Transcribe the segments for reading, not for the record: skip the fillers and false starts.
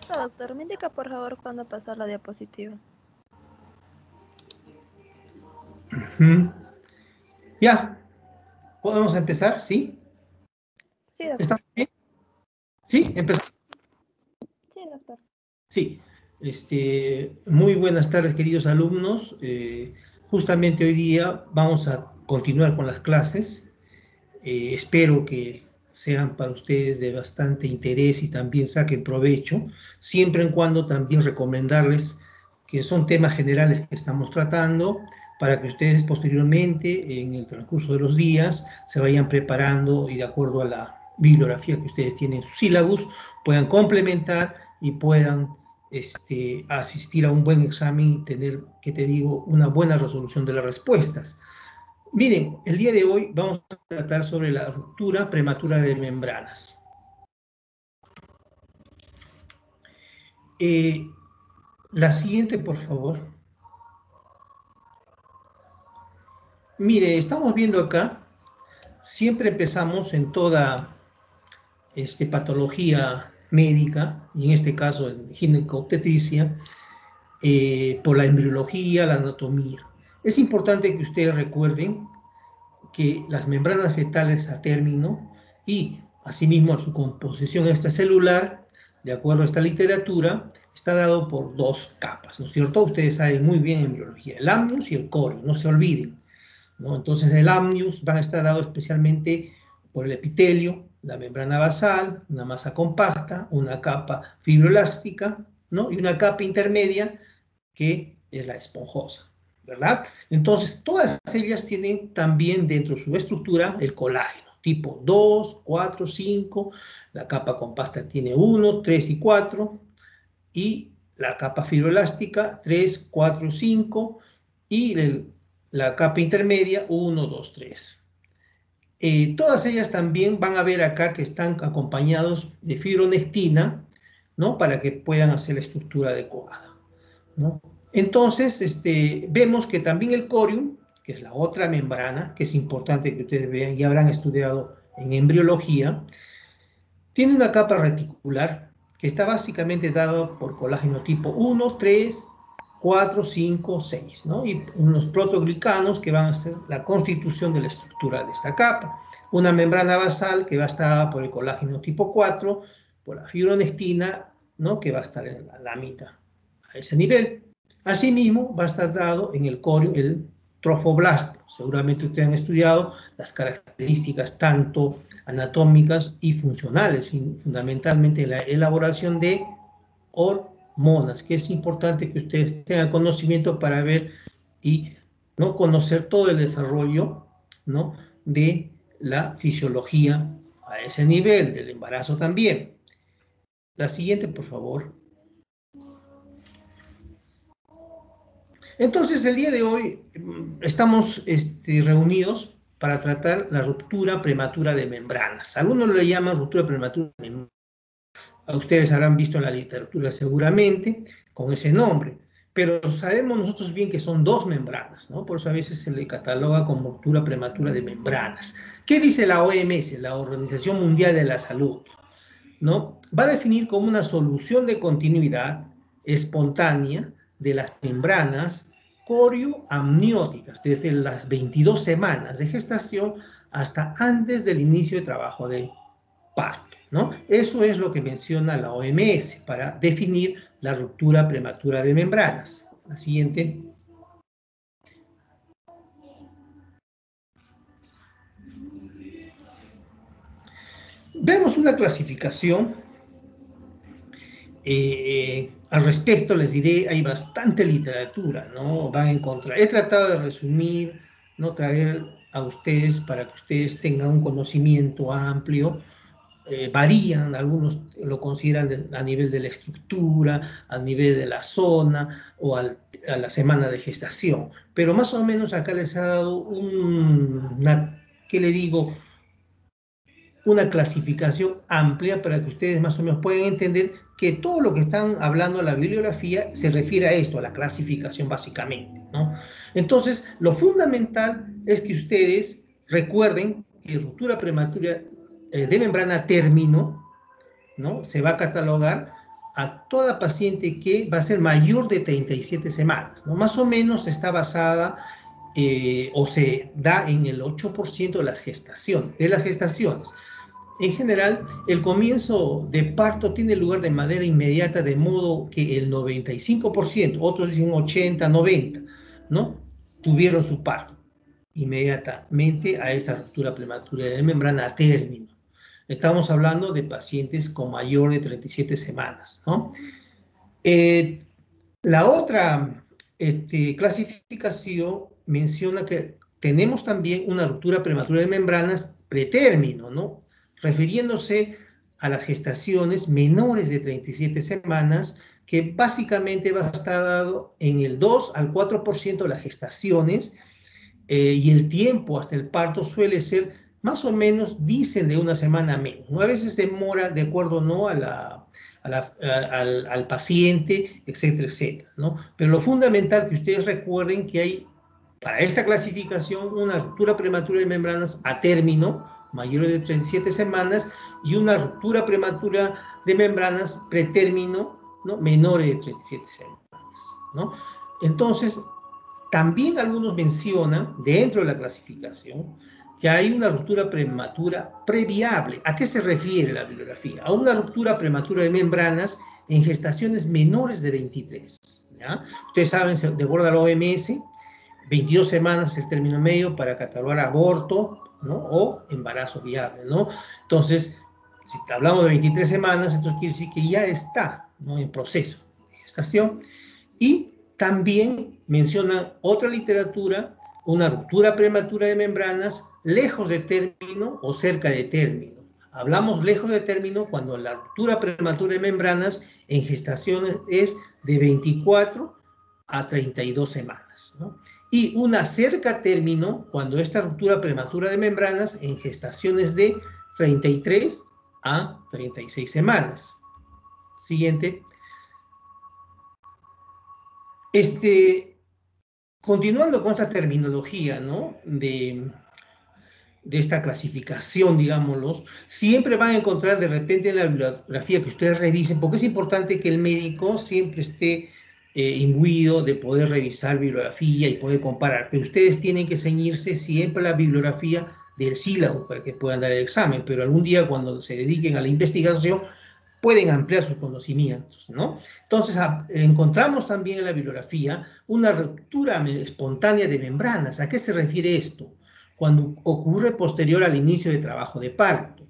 Perfecto, doctor. Me indica, por favor, cuándo pasar la diapositiva. Ya, ¿podemos empezar? ¿Sí? Sí, doctor. ¿Está bien? ¿Sí? ¿Empezamos? Sí, doctor. Sí. Muy buenas tardes, queridos alumnos. Justamente hoy día vamos a continuar con las clases. Espero que sean para ustedes de bastante interés y también saquen provecho, siempre en cuando también recomendarles que son temas generales que estamos tratando para que ustedes posteriormente, en el transcurso de los días, se vayan preparando y de acuerdo a la bibliografía que ustedes tienen en su sílabus, puedan complementar y puedan asistir a un buen examen y tener, que te digo, una buena resolución de las respuestas. Miren, el día de hoy vamos a tratar sobre la ruptura prematura de membranas. La siguiente, por favor. Mire, estamos viendo acá, siempre empezamos en toda patología médica, y en este caso en ginecobstetricia, por la embriología, la anatomía. Es importante que ustedes recuerden que las membranas fetales a término y asimismo su composición extracelular, de acuerdo a esta literatura, está dado por dos capas, ¿no es cierto? Ustedes saben muy bien en biología, el amnios y el corio, no se olviden, ¿no? Entonces el amnios va a estar dado especialmente por el epitelio, la membrana basal, una masa compacta, una capa fibroelástica, ¿no? Y una capa intermedia que es la esponjosa, ¿verdad? Entonces, todas ellas tienen también dentro de su estructura el colágeno, tipo 2, 4, 5, la capa compacta tiene 1, 3 y 4, y la capa fibroelástica 3, 4, 5, y la capa intermedia 1, 2, 3. Todas ellas también van a ver acá que están acompañados de fibronectina, ¿no? Para que puedan hacer la estructura adecuada, ¿no? Entonces, vemos que también el corium, que es la otra membrana, que es importante que ustedes vean y habrán estudiado en embriología, tiene una capa reticular que está básicamente dada por colágeno tipo 1, 3, 4, 5, 6, ¿no? Y unos protoglicanos que van a ser la constitución de la estructura de esta capa. Una membrana basal que va a estar dada por el colágeno tipo 4, por la fibronectina, ¿no? Que va a estar en la mitad a ese nivel. Asimismo, va a estar dado en el corium el trofoblasto. Seguramente ustedes han estudiado las características tanto anatómicas y funcionales, fundamentalmente la elaboración de hormonas, que es importante que ustedes tengan conocimiento para ver y no conocer todo el desarrollo, ¿no? De la fisiología a ese nivel, del embarazo también. La siguiente, por favor. Entonces, el día de hoy estamos reunidos para tratar la ruptura prematura de membranas. Algunos le llaman ruptura prematura de membranas. Ustedes habrán visto en la literatura seguramente con ese nombre, pero sabemos nosotros bien que son dos membranas, ¿no? Por eso a veces se le cataloga como ruptura prematura de membranas. ¿Qué dice la OMS, la Organización Mundial de la Salud? ¿No? Va a definir como una solución de continuidad espontánea de las membranas corioamnióticas desde las 22 semanas de gestación hasta antes del inicio de trabajo de parto, ¿no? Eso es lo que menciona la OMS para definir la ruptura prematura de membranas. La siguiente. Vemos una clasificación. Al respecto les diré, hay bastante literatura, ¿no? Van a encontrar. He tratado de resumir, no traer a ustedes para que ustedes tengan un conocimiento amplio. Varían, algunos lo consideran a nivel de la estructura, a nivel de la zona o a la semana de gestación, pero más o menos acá les ha dado ¿qué le digo? Una clasificación amplia para que ustedes más o menos puedan entender que todo lo que están hablando en la bibliografía se refiere a esto, a la clasificación básicamente, ¿no? Entonces, lo fundamental es que ustedes recuerden que ruptura prematura de membrana término, ¿no? Se va a catalogar a toda paciente que va a ser mayor de 37 semanas, ¿no? Más o menos está basada o se da en el 8% de las gestaciones. En general, el comienzo de parto tiene lugar de manera inmediata, de modo que el 95%, otros dicen 80, 90, ¿no? Tuvieron su parto inmediatamente a esta ruptura prematura de membrana a término. Estamos hablando de pacientes con mayor de 37 semanas, ¿no? La otra clasificación menciona que tenemos también una ruptura prematura de membranas pretérmino, ¿no? Refiriéndose a las gestaciones menores de 37 semanas, que básicamente va a estar dado en el 2 al 4% de las gestaciones, y el tiempo hasta el parto suele ser más o menos, dicen, de una semana menos, ¿no? A veces demora de acuerdo, ¿no?, al paciente, etcétera, etcétera, ¿no? Pero lo fundamental que ustedes recuerden que hay para esta clasificación una ruptura prematura de membranas a término, mayor de 37 semanas, y una ruptura prematura de membranas pretérmino, ¿no?, menores de 37 semanas, ¿no? Entonces, también algunos mencionan, dentro de la clasificación, que hay una ruptura prematura previable. ¿A qué se refiere la bibliografía? A una ruptura prematura de membranas en gestaciones menores de 23. ¿Ya? Ustedes saben, de acuerdo a la OMS, 22 semanas es el término medio para catalogar aborto, ¿no?, o embarazo viable, ¿no? Entonces, si hablamos de 23 semanas, esto quiere decir que ya está, ¿no?, en proceso de gestación. Y también menciona otra literatura, una ruptura prematura de membranas lejos de término o cerca de término. Hablamos lejos de término cuando la ruptura prematura de membranas en gestaciones es de 24 a 32 semanas, ¿no? Y una cerca a término cuando esta ruptura prematura de membranas en gestaciones de 33 a 36 semanas. Siguiente. Continuando con esta terminología, ¿no?, de esta clasificación, digámoslo, siempre van a encontrar de repente en la bibliografía que ustedes revisen, porque es importante que el médico siempre esté imbuido de poder revisar bibliografía y poder comparar, pero ustedes tienen que ceñirse siempre a la bibliografía del sílabo para que puedan dar el examen, pero algún día cuando se dediquen a la investigación pueden ampliar sus conocimientos, ¿no? Entonces, encontramos también en la bibliografía una ruptura espontánea de membranas. ¿A qué se refiere esto? Cuando ocurre posterior al inicio de trabajo de parto.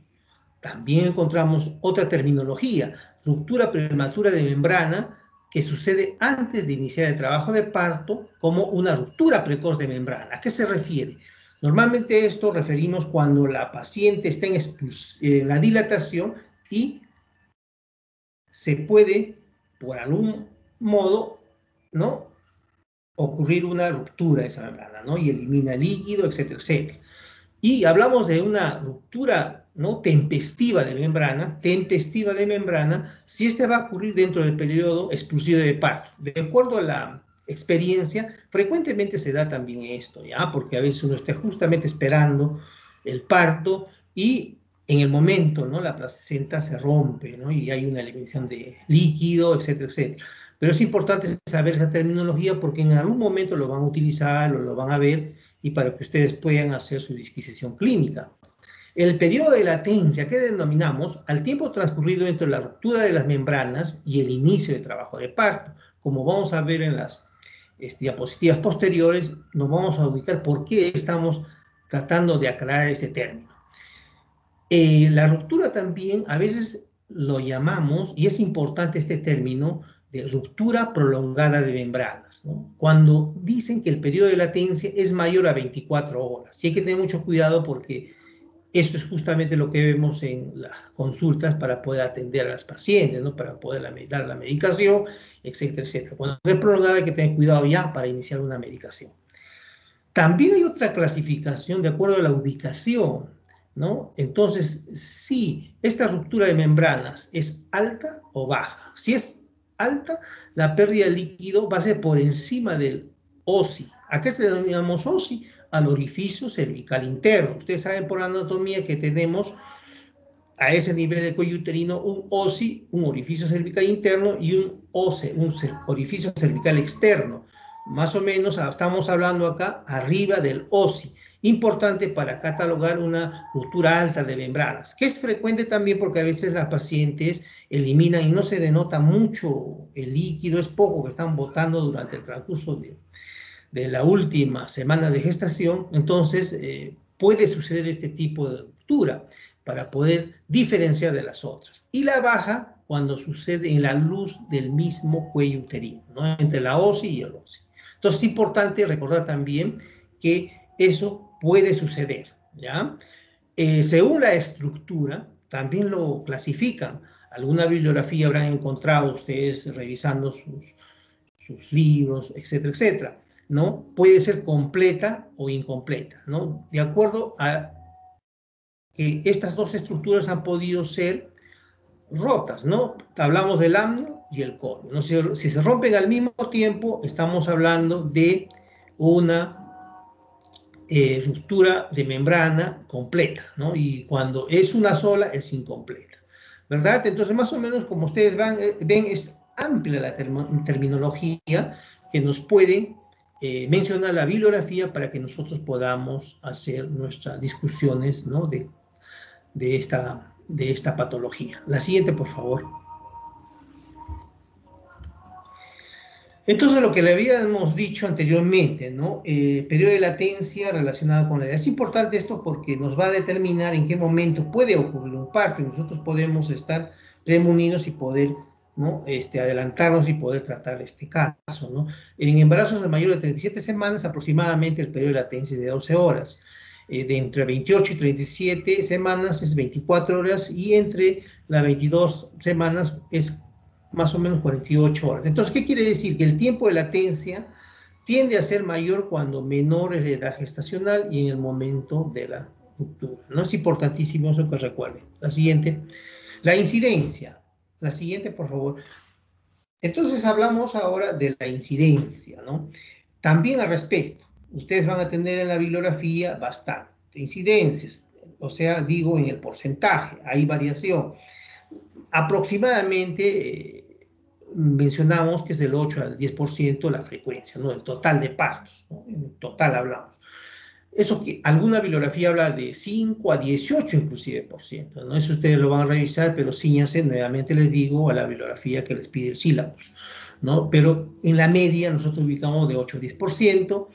También encontramos otra terminología, ruptura prematura de membrana, que sucede antes de iniciar el trabajo de parto, como una ruptura precoz de membrana. ¿A qué se refiere? Normalmente esto referimos cuando la paciente está en la dilatación y se puede, por algún modo, ¿no?, ocurrir una ruptura de esa membrana, ¿no?, y elimina líquido, etcétera, etcétera. Y hablamos de una ruptura, ¿no?, tempestiva de membrana, si este va a ocurrir dentro del periodo exclusivo de parto. De acuerdo a la experiencia, frecuentemente se da también esto, ¿ya? Porque a veces uno está justamente esperando el parto y en el momento, ¿no?, la placenta se rompe, ¿no?, y hay una eliminación de líquido, etcétera, etcétera. Pero es importante saber esa terminología porque en algún momento lo van a utilizar o lo van a ver, y para que ustedes puedan hacer su disquisición clínica. El periodo de latencia, que denominamos al tiempo transcurrido entre la ruptura de las membranas y el inicio de trabajo de parto. Como vamos a ver en las diapositivas posteriores, nos vamos a ubicar por qué estamos tratando de aclarar este término. La ruptura también a veces lo llamamos, y es importante este término, de ruptura prolongada de membranas, ¿no?, cuando dicen que el periodo de latencia es mayor a 24 horas. Y hay que tener mucho cuidado porque eso es justamente lo que vemos en las consultas para poder atender a las pacientes, ¿no?, para poder dar la medicación, etcétera, etcétera. Cuando es prolongada hay que tener cuidado ya para iniciar una medicación. También hay otra clasificación de acuerdo a la ubicación, ¿no? Entonces, si esta ruptura de membranas es alta o baja. Si es alta, la pérdida de líquido va a ser por encima del OSI. ¿A qué se denominamos OSI? Al orificio cervical interno. Ustedes saben por anatomía que tenemos a ese nivel del cuello uterino un OSI, un orificio cervical interno, y un OCE, un orificio cervical externo. Más o menos estamos hablando acá arriba del OSI. Importante para catalogar una ruptura alta de membranas, que es frecuente también porque a veces las pacientes eliminan y no se denota mucho el líquido, es poco que están botando durante el transcurso de la última semana de gestación. Entonces puede suceder este tipo de ruptura para poder diferenciar de las otras. Y la baja cuando sucede en la luz del mismo cuello uterino, ¿no? Entre la OSI y el OSI. Entonces es importante recordar también que eso puede suceder, ¿ya? Según la estructura, también lo clasifican. Alguna bibliografía habrán encontrado ustedes revisando sus libros, etcétera, etcétera, ¿no? Puede ser completa o incompleta, ¿no? De acuerdo a que estas dos estructuras han podido ser rotas, ¿no? Hablamos del amnio y el corio, ¿no? Si se rompen al mismo tiempo, estamos hablando de una ruptura de membrana completa, ¿no? Y cuando es una sola, es incompleta, ¿verdad? Entonces, más o menos, como ustedes ven, es amplia la terminología que nos puede mencionar la bibliografía para que nosotros podamos hacer nuestras discusiones, ¿no? de esta patología. La siguiente, por favor. Entonces, lo que le habíamos dicho anteriormente, ¿no? Periodo de latencia relacionado con la edad. Es importante esto porque nos va a determinar en qué momento puede ocurrir un parto y nosotros podemos estar premunidos y poder, ¿no? Adelantarnos y poder tratar este caso, ¿no? En embarazos de mayor de 37 semanas, aproximadamente el periodo de latencia es de 12 horas. De entre 28 y 37 semanas es 24 horas y entre las 22 semanas es más o menos 48 horas. Entonces, ¿qué quiere decir? Que el tiempo de latencia tiende a ser mayor cuando menor es la edad gestacional y en el momento de la ruptura, ¿no? Es importantísimo eso que recuerden. La siguiente, la incidencia. La siguiente, por favor. Entonces, hablamos ahora de la incidencia, ¿no? También al respecto, ustedes van a tener en la bibliografía bastante incidencias, o sea, digo en el porcentaje, hay variación. Aproximadamente mencionamos que es del 8 al 10% la frecuencia, ¿no? El total de partos, ¿no? En total hablamos. Eso que alguna bibliografía habla de 5 a 18 inclusive por ciento, ¿no? Eso ustedes lo van a revisar, pero síñanse, nuevamente les digo, a la bibliografía que les pide el sílabus, ¿no? Pero en la media nosotros ubicamos de 8 a 10%,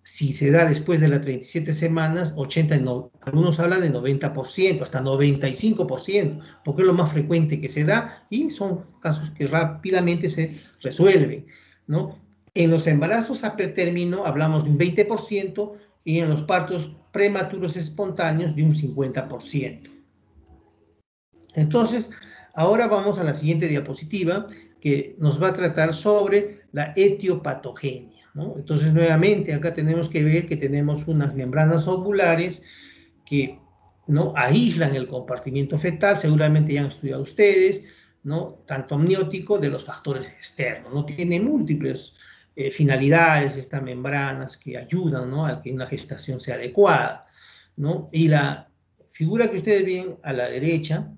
si se da después de las 37 semanas, 80, no, algunos hablan de 90%, hasta 95%, porque es lo más frecuente que se da y son casos que rápidamente se resuelven, ¿no? En los embarazos a pretérmino hablamos de un 20% y en los partos prematuros espontáneos de un 50%. Entonces, ahora vamos a la siguiente diapositiva que nos va a tratar sobre la etiopatogenia, ¿no? Entonces, nuevamente, acá tenemos que ver que tenemos unas membranas ovulares que, ¿no?, aíslan el compartimiento fetal, seguramente ya han estudiado ustedes, ¿no?, tanto amniótico de los factores externos, ¿no? Tiene múltiples finalidades estas membranas que ayudan, ¿no?, a que una gestación sea adecuada, ¿no? Y la figura que ustedes ven a la derecha,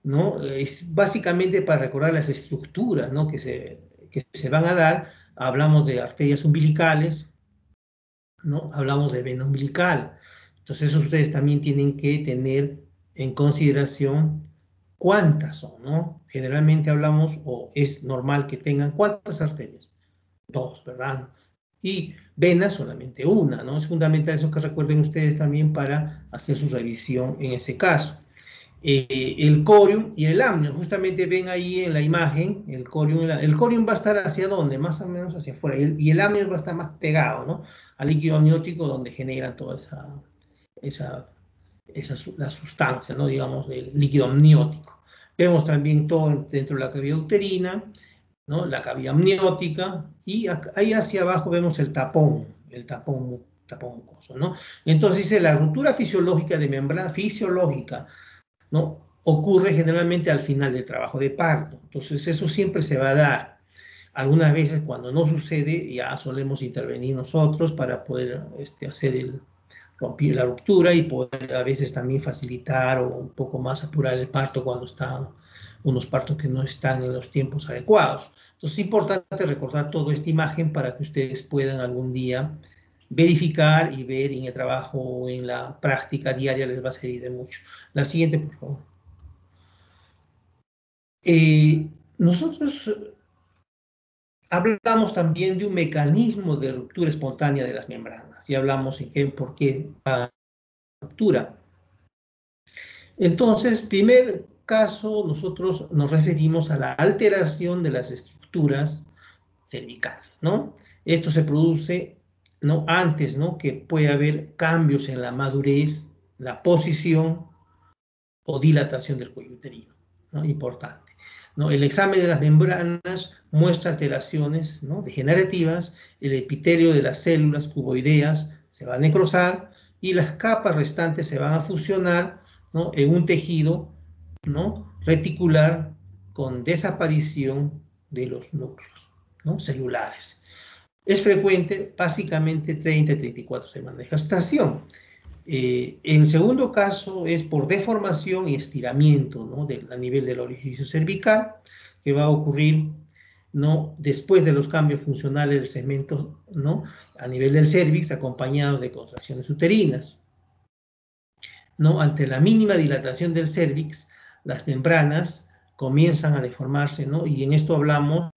¿no?, es básicamente para recordar las estructuras, ¿no?, que se van a dar. Hablamos de arterias umbilicales, ¿no? Hablamos de vena umbilical. Entonces, eso ustedes también tienen que tener en consideración cuántas son, ¿no? Generalmente hablamos, o es normal que tengan, ¿cuántas arterias? 2, ¿verdad? Y venas solamente una, ¿no? Es fundamental eso que recuerden ustedes también para hacer su revisión en ese caso. El corium y el amnio, justamente ven ahí en la imagen, el corium va a estar hacia dónde, más o menos hacia afuera, y el amnio va a estar más pegado, ¿no?, al líquido amniótico donde genera toda la sustancia, ¿no?, digamos, del líquido amniótico. Vemos también todo dentro de la cavidad uterina, ¿no?, la cavidad amniótica, y ahí hacia abajo vemos el tapón mucoso, ¿no? Entonces dice, la ruptura fisiológica de membrana fisiológica, ¿no?, ocurre generalmente al final del trabajo de parto. Entonces eso siempre se va a dar. Algunas veces cuando no sucede ya solemos intervenir nosotros para poder hacer la ruptura y poder a veces también facilitar o un poco más apurar el parto cuando están unos partos que no están en los tiempos adecuados. Entonces es importante recordar toda esta imagen para que ustedes puedan algún día verificar y ver en el trabajo o en la práctica diaria les va a servir de mucho. La siguiente, por favor. Nosotros hablamos también de un mecanismo de ruptura espontánea de las membranas y hablamos en por qué va ruptura. Entonces, primer caso, nosotros nos referimos a la alteración de las estructuras cervicales, ¿no? Esto se produce, ¿no? Antes, ¿no? Que puede haber cambios en la madurez, la posición o dilatación del cuello uterino, ¿no? Importante, ¿no? El examen de las membranas muestra alteraciones, ¿no? Degenerativas, el epitelio de las células cuboideas se va a necrosar y las capas restantes se van a fusionar, ¿no? En un tejido, ¿no? Reticular con desaparición de los núcleos, ¿no? Celulares. Es frecuente, básicamente 30-34 semanas de gestación. El segundo caso es por deformación y estiramiento, ¿no? A nivel del orificio cervical, que va a ocurrir, ¿no? Después de los cambios funcionales del segmento, ¿no? A nivel del cérvix, acompañados de contracciones uterinas, ¿no? Ante la mínima dilatación del cérvix, las membranas comienzan a deformarse, ¿no? Y en esto hablamos,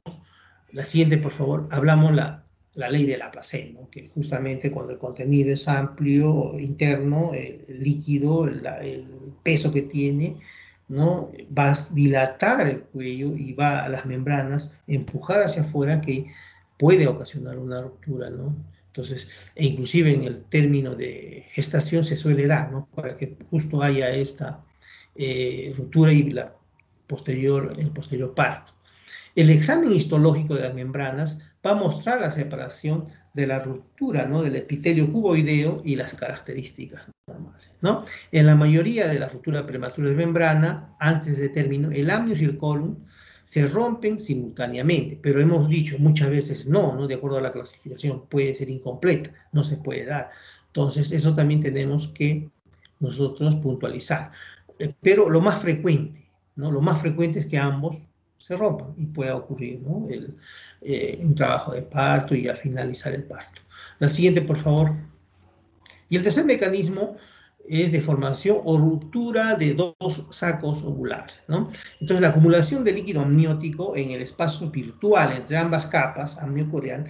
la siguiente, por favor, hablamos la ley de Laplace, ¿no? Que justamente cuando el contenido es amplio, interno, el líquido, el peso que tiene, ¿no? Va a dilatar el cuello y va a las membranas, empujar hacia afuera, que puede ocasionar una ruptura, ¿no? Entonces, e inclusive en el término de gestación se suele dar, ¿no? Para que justo haya esta ruptura y el posterior parto. El examen histológico de las membranas va a mostrar la separación de la ruptura, ¿no? Del epitelio cuboideo y las características normales, ¿no? En la mayoría de las rupturas prematuras de membrana, antes de término, el amnios y el colon se rompen simultáneamente, pero hemos dicho muchas veces no, de acuerdo a la clasificación, puede ser incompleta, no se puede dar. Entonces, eso también tenemos que nosotros puntualizar. Pero lo más frecuente, ¿no? Lo más frecuente es que ambos se rompan y pueda ocurrir, ¿no? Un trabajo de parto y al finalizar el parto. La siguiente, por favor. Y el tercer mecanismo es deformación o ruptura de dos sacos ovulares, ¿no? Entonces, la acumulación de líquido amniótico en el espacio virtual entre ambas capas amniocoreal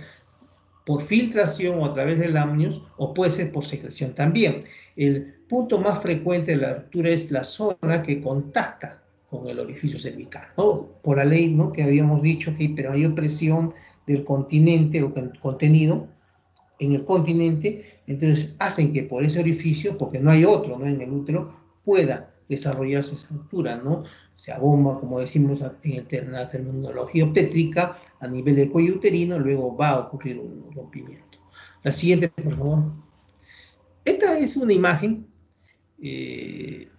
por filtración o a través del amnios, o puede ser por secreción también. El punto más frecuente de la ruptura es la zona que contacta con el orificio cervical, ¿no? Por la ley, ¿no? Que habíamos dicho que hay mayor presión del continente, o contenido en el continente, entonces hacen que por ese orificio, porque no hay otro, ¿no? En el útero, pueda desarrollarse esa ruptura, ¿no? Se abomba, como decimos en la terminología obstétrica, a nivel del cuello uterino, luego va a ocurrir un rompimiento. La siguiente, por favor. Esta es una imagen,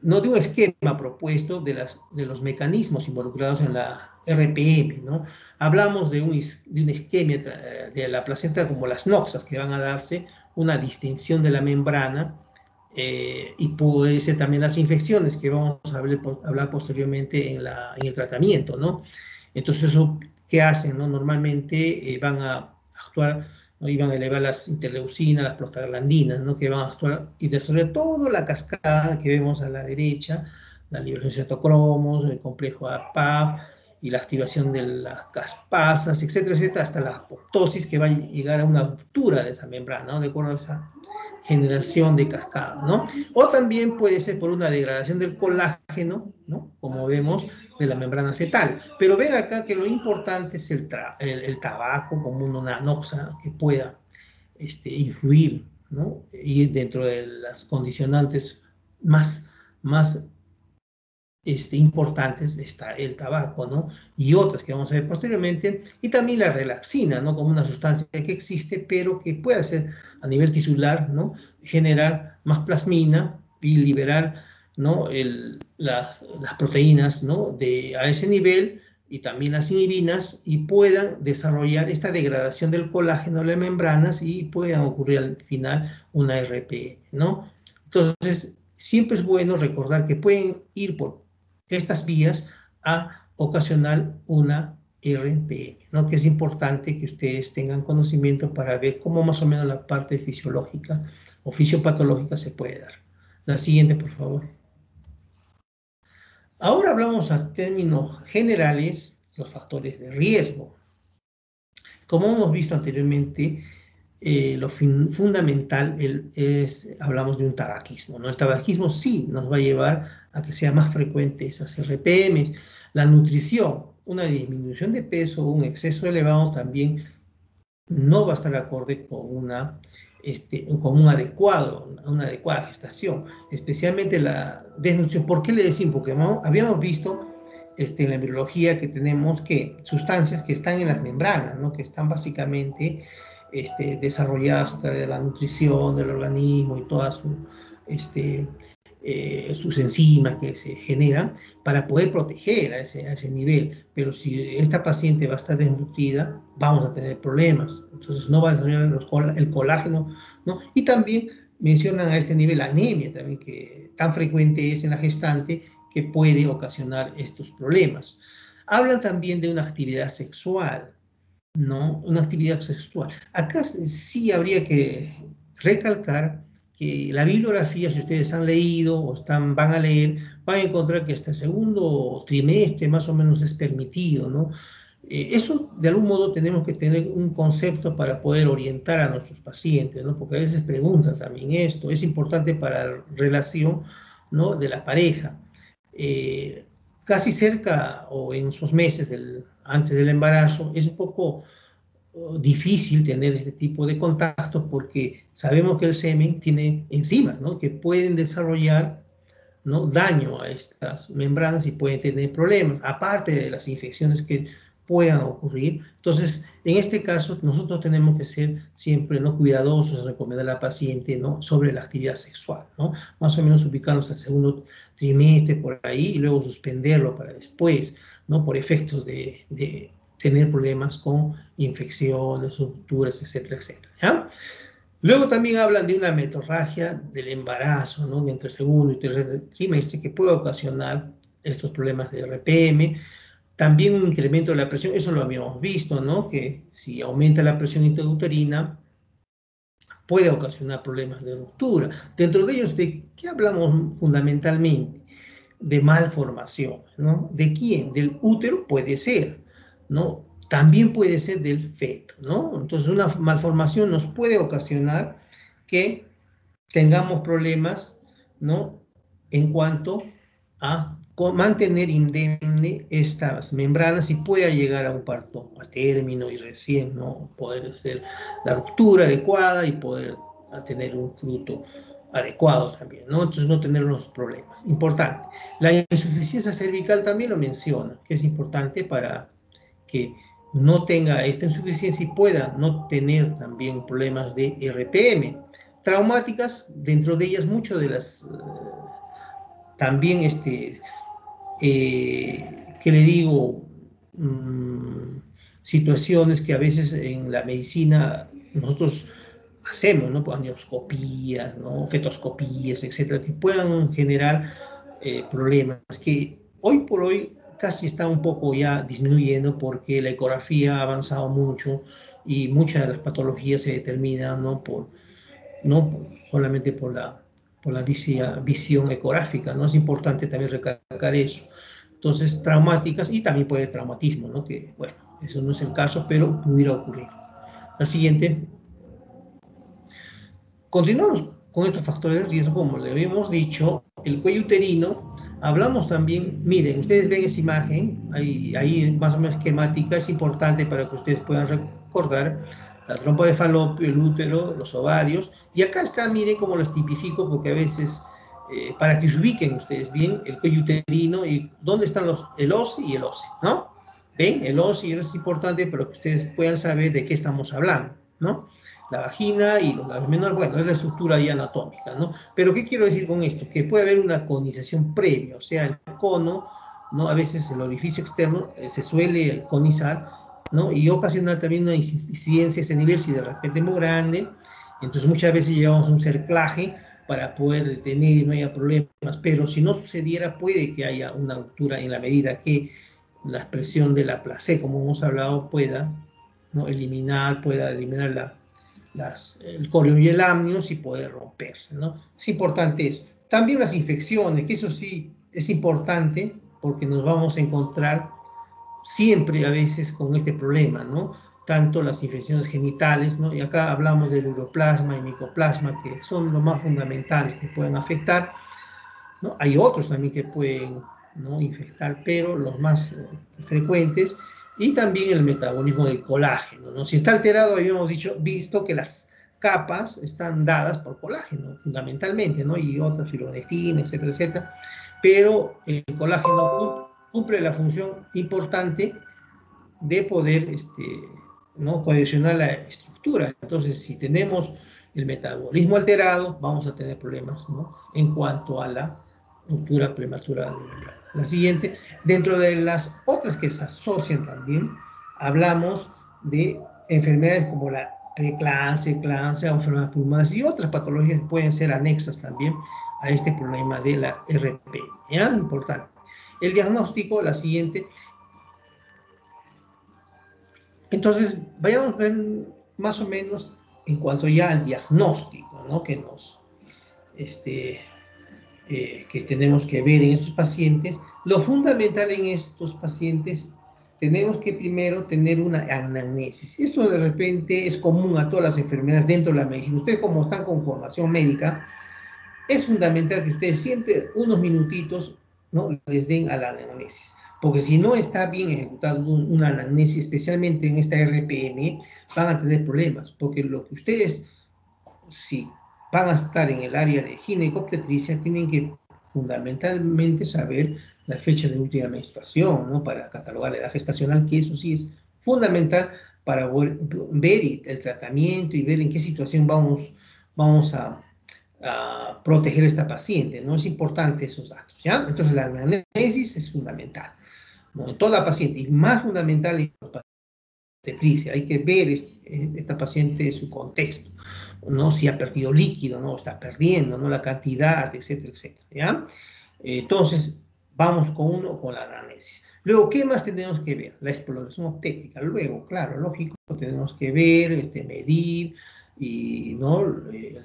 no de un esquema propuesto de los mecanismos involucrados en la RPM, ¿no? Hablamos de un esquema de la placenta como las noxas que van a darse, una distensión de la membrana, y puede ser también las infecciones que vamos a hablar posteriormente en el tratamiento, ¿no? Entonces, eso, ¿qué hacen, no? Normalmente van a actuar, ¿no? Y van a elevar las interleucinas, las prostaglandinas, ¿no? Que van a actuar y desarrollar toda la cascada que vemos a la derecha, la liberación de citocromos, el complejo APAP y la activación de las caspasas, etcétera, etcétera, hasta la apoptosis, que va a llegar a una ruptura de esa membrana, ¿no? De acuerdo a esa generación de cascada, ¿no? O también puede ser por una degradación del colágeno, ¿no? Como vemos, de la membrana fetal. Pero ven acá que lo importante es el tabaco como una noxa que pueda influir, ¿no? Y dentro de las condicionantes más importantes está el tabaco, ¿no? Y otras que vamos a ver posteriormente, y también la relaxina, ¿no? Como una sustancia que existe, pero que puede hacer a nivel tisular, ¿no? Generar más plasmina y liberar, ¿no? Las proteínas, ¿no? A ese nivel y también las inhibinas, y puedan desarrollar esta degradación del colágeno de las membranas y puedan ocurrir al final una RPM, ¿no? Entonces, siempre es bueno recordar que pueden ir por estas vías a ocasionar una RPM, ¿no? Que es importante que ustedes tengan conocimiento para ver cómo más o menos la parte fisiológica o fisiopatológica se puede dar. La siguiente, por favor. Ahora hablamos a términos generales los factores de riesgo. Como hemos visto anteriormente, lo fundamental hablamos de un tabaquismo, ¿no? El tabaquismo sí nos va a llevar a que sea más frecuente esas RPMs. La nutrición, una disminución de peso, un exceso elevado también no va a estar acorde con una una adecuada gestación, especialmente la desnutrición. ¿Por qué le decimos? Porque habíamos visto en la embriología que tenemos sustancias que están en las membranas, ¿no? Que están básicamente desarrolladas a través de la nutrición del organismo y todas sus enzimas que se generan para poder proteger a ese nivel. Pero si esta paciente va a estar desnutrida, vamos a tener problemas. Entonces no va a desarrollar el colágeno, ¿no? Y también mencionan a este nivel anemia, también que tan frecuente es en la gestante, que puede ocasionar estos problemas. Hablan también de una actividad sexual, ¿no? Una actividad sexual. Acá sí habría que recalcar que la bibliografía, si ustedes han leído o van a leer, van a encontrar que hasta el segundo trimestre más o menos es permitido, ¿no? Eso, de algún modo, tenemos que tener un concepto para poder orientar a nuestros pacientes, ¿no? Porque a veces preguntan también esto, es importante para la relación, ¿no? De la pareja. Casi cerca o en esos meses antes del embarazo es un poco difícil tener este tipo de contactos porque sabemos que el semen tiene enzimas, ¿no? Que pueden desarrollar, ¿no? Daño a estas membranas y pueden tener problemas, aparte de las infecciones que puedan ocurrir. Entonces, en este caso, nosotros tenemos que ser siempre, ¿no? Cuidadosos, recomendar a la paciente, ¿no? Sobre la actividad sexual, ¿no? Más o menos ubicarnos al segundo trimestre por ahí y luego suspenderlo para después, ¿no? Por efectos de tener problemas con infecciones, rupturas, etcétera, etcétera, ¿ya? Luego también hablan de una metorragia del embarazo, ¿no? Entre el segundo y tercer trimestre que puede ocasionar estos problemas de RPM. También un incremento de la presión, eso lo habíamos visto, ¿no? Que si aumenta la presión intrauterina, puede ocasionar problemas de ruptura. Dentro de ellos, ¿de qué hablamos fundamentalmente? De malformación, ¿no? ¿De quién? Del útero puede ser, ¿no? También puede ser del feto, ¿no? Entonces una malformación nos puede ocasionar que tengamos problemas, ¿no? En cuanto a mantener indemne estas membranas y pueda llegar a un parto a término y recién, ¿no? Poder hacer la ruptura adecuada y poder tener un fruto adecuado también, ¿no? Entonces no tener los problemas. Importante. La insuficiencia cervical también lo menciona, que es importante para que no tenga esta insuficiencia y pueda no tener también problemas de RPM. Traumáticas, dentro de ellas mucho de las también que le digo, situaciones que a veces en la medicina nosotros hacemos, ¿no? Anioscopías, ¿no? Fetoscopías, etcétera, que puedan generar problemas que hoy por hoy casi está un poco ya disminuyendo porque la ecografía ha avanzado mucho y muchas de las patologías se determinan no solamente por la visión ecográfica, ¿no? Es importante también recalcar eso. Entonces, traumáticas y también puede haber traumatismo, ¿no? Que, bueno, eso no es el caso, pero pudiera ocurrir. La siguiente. Continuamos con estos factores de riesgo, como le habíamos dicho, el cuello uterino. Hablamos también, miren, ustedes ven esa imagen, ahí más o menos esquemática, es importante para que ustedes puedan recordar la trompa de falopio, el útero, los ovarios, y acá está, miren cómo los tipifico, porque a veces, para que se ubiquen ustedes bien, el cuello uterino y dónde están el óseo y el óseo, ¿no? ¿Ven? El óseo y el óseo es importante para que ustedes puedan saber de qué estamos hablando, ¿no? La vagina y los labios menores, bueno, es la estructura ahí anatómica, ¿no? Pero ¿qué quiero decir con esto? Que puede haber una conización previa, o sea, el cono ¿no? A veces el orificio externo se suele conizar, ¿no? Y ocasionar también una incidencia a ese nivel, si de repente es muy grande. Entonces muchas veces llevamos un cerclaje para poder detener y no haya problemas, pero si no sucediera puede que haya una ruptura en la medida que la expresión de la placé, como hemos hablado, pueda, ¿no? pueda eliminar el corium y el amnios y poder romperse, ¿no? Es importante eso. También las infecciones, que eso sí es importante porque nos vamos a encontrar siempre a veces con este problema, ¿no? Tanto las infecciones genitales, ¿no? Y acá hablamos del uroplasma y micoplasma, que son los más fundamentales que pueden afectar, ¿no? Hay otros también que pueden, ¿no?, infectar, pero los más frecuentes, y también el metabolismo del colágeno, ¿no? Si está alterado, habíamos visto que las capas están dadas por colágeno, fundamentalmente, ¿no? Y otras fibronectina, etcétera, etcétera, pero el colágeno cumple la función importante de poder, ¿no?, cohesionar la estructura. Entonces, si tenemos el metabolismo alterado, vamos a tener problemas, ¿no?, en cuanto a la ruptura prematura de membrana. La siguiente, dentro de las otras que se asocian también, hablamos de enfermedades como la preeclampsia, eclampsia, enfermedades pulmonares y otras patologías que pueden ser anexas también a este problema de la RP. ¿Ya? Importante. El diagnóstico, la siguiente. Entonces, vayamos a ver más o menos en cuanto ya al diagnóstico, ¿no?, que que tenemos que ver en estos pacientes. Lo fundamental en estos pacientes, tenemos que primero tener una anamnesis. Esto de repente es común a todas las enfermedades dentro de la medicina. Ustedes, como están con formación médica, es fundamental que ustedes siempre unos minutitos, ¿no?, les den a la anamnesis. Porque si no está bien ejecutado una anamnesis, especialmente en esta RPM, van a tener problemas. Porque lo que ustedes, si van a estar en el área de ginecobstetricia, tienen que fundamentalmente saber la fecha de última menstruación, ¿no?, para catalogar la edad gestacional, que eso sí es fundamental para ver el tratamiento y ver en qué situación vamos a proteger a esta paciente, ¿no? Es importante esos datos, ¿ya? Entonces la anamnesis es fundamental, ¿no?, en toda la paciente, y más fundamental en la obstetricia. Hay que ver esta paciente, su contexto, ¿no?, si ha perdido líquido, ¿no?, está perdiendo, ¿no?, la cantidad, etcétera, etcétera, ¿ya? Entonces, vamos con la anamnesis. Luego, ¿qué más tenemos que ver? La exploración obstétrica. Luego, claro, lógico, tenemos que ver, medir, y, ¿no?,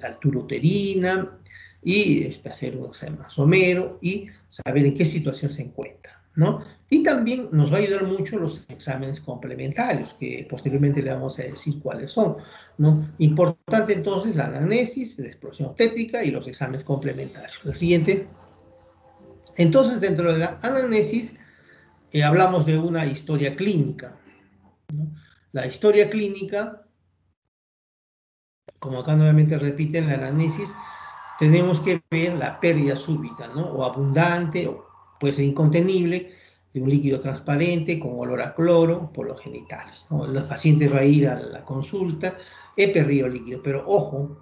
la altura uterina, y hacer un examen somero y saber en qué situación se encuentra, ¿no? Y también nos va a ayudar mucho los exámenes complementarios, que posteriormente le vamos a decir cuáles son, ¿no? Importante entonces la anamnesis, la exploración obstétrica y los exámenes complementarios. La siguiente. Entonces, dentro de la anamnesis, hablamos de una historia clínica, ¿no? La historia clínica, como acá nuevamente repiten la anamnesis, tenemos que ver la pérdida súbita, ¿no?, o abundante, o puede ser incontenible, de un líquido transparente con olor a cloro por los genitales, ¿no? Los pacientes van a ir a la consulta, he perdido líquido, pero ojo,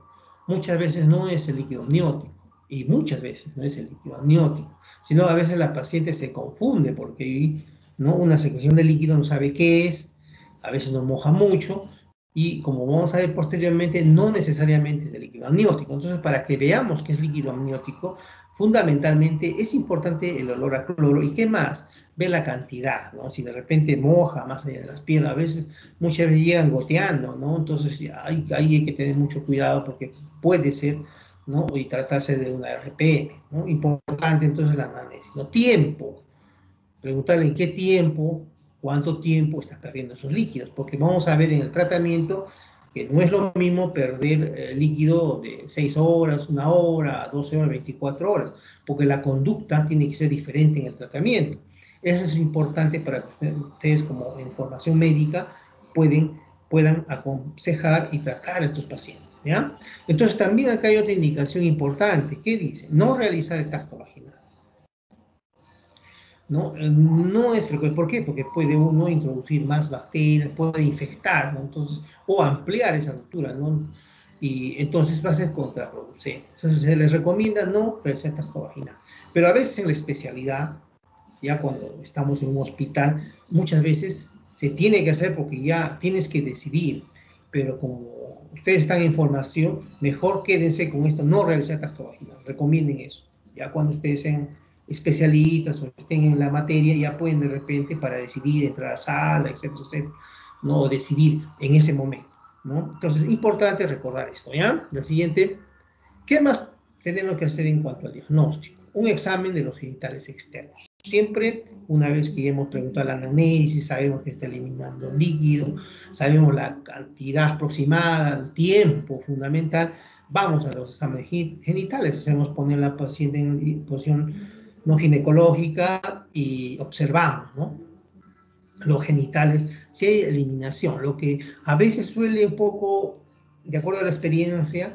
muchas veces no es el líquido amniótico, y muchas veces no es el líquido amniótico, sino a veces la paciente se confunde porque, ¿no?, una secreción de líquido no sabe qué es, a veces nos moja mucho, y como vamos a ver posteriormente, no necesariamente es de líquido amniótico. Entonces, para que veamos qué es líquido amniótico, fundamentalmente es importante el olor a cloro. ¿Y qué más? Ver la cantidad, ¿no? Si de repente moja más allá de las piernas, a veces, muchas veces llegan goteando, ¿no? Entonces, ahí hay que tener mucho cuidado porque puede ser, ¿no?, y tratarse de una RPM, ¿no? Importante entonces la anamnesis, ¿no? Tiempo. Preguntarle en qué tiempo, cuánto tiempo está perdiendo esos líquidos, porque vamos a ver en el tratamiento que no es lo mismo perder líquido de 6 horas, 1 hora, 12 horas, 24 horas, porque la conducta tiene que ser diferente en el tratamiento. Eso es importante para que ustedes, como en formación médica, puedan aconsejar y tratar a estos pacientes, ¿ya? Entonces, también acá hay otra indicación importante. ¿Qué dice? No realizar el tacto vaginal, ¿no? No es frecuente. ¿Por qué? Porque puede uno introducir más bacterias, puede infectar, ¿no? Entonces, o ampliar esa ruptura, ¿no? Y entonces va a ser contraproducente. Entonces, se les recomienda no realizar tacto vaginal. Pero a veces en la especialidad, ya cuando estamos en un hospital, muchas veces se tiene que hacer porque ya tienes que decidir, pero como ustedes están en formación, mejor quédense con esto, no realizar tacto vaginal, recomienden eso. Ya cuando ustedes sean especialistas o estén en la materia, ya pueden de repente para decidir entrar a la sala, etcétera, etcétera, ¿no? O decidir en ese momento, ¿no? Entonces, importante recordar esto, ¿ya? La siguiente, ¿qué más tenemos que hacer en cuanto al diagnóstico? Un examen de los genitales externos. Siempre, una vez que hemos preguntado la anamnesis, sabemos que está eliminando líquido, sabemos la cantidad aproximada, el tiempo fundamental, vamos a los exámenes genitales, hacemos poner a la paciente en posición no ginecológica y observamos, ¿no? Los genitales, si hay eliminación, lo que a veces suele un poco, de acuerdo a la experiencia,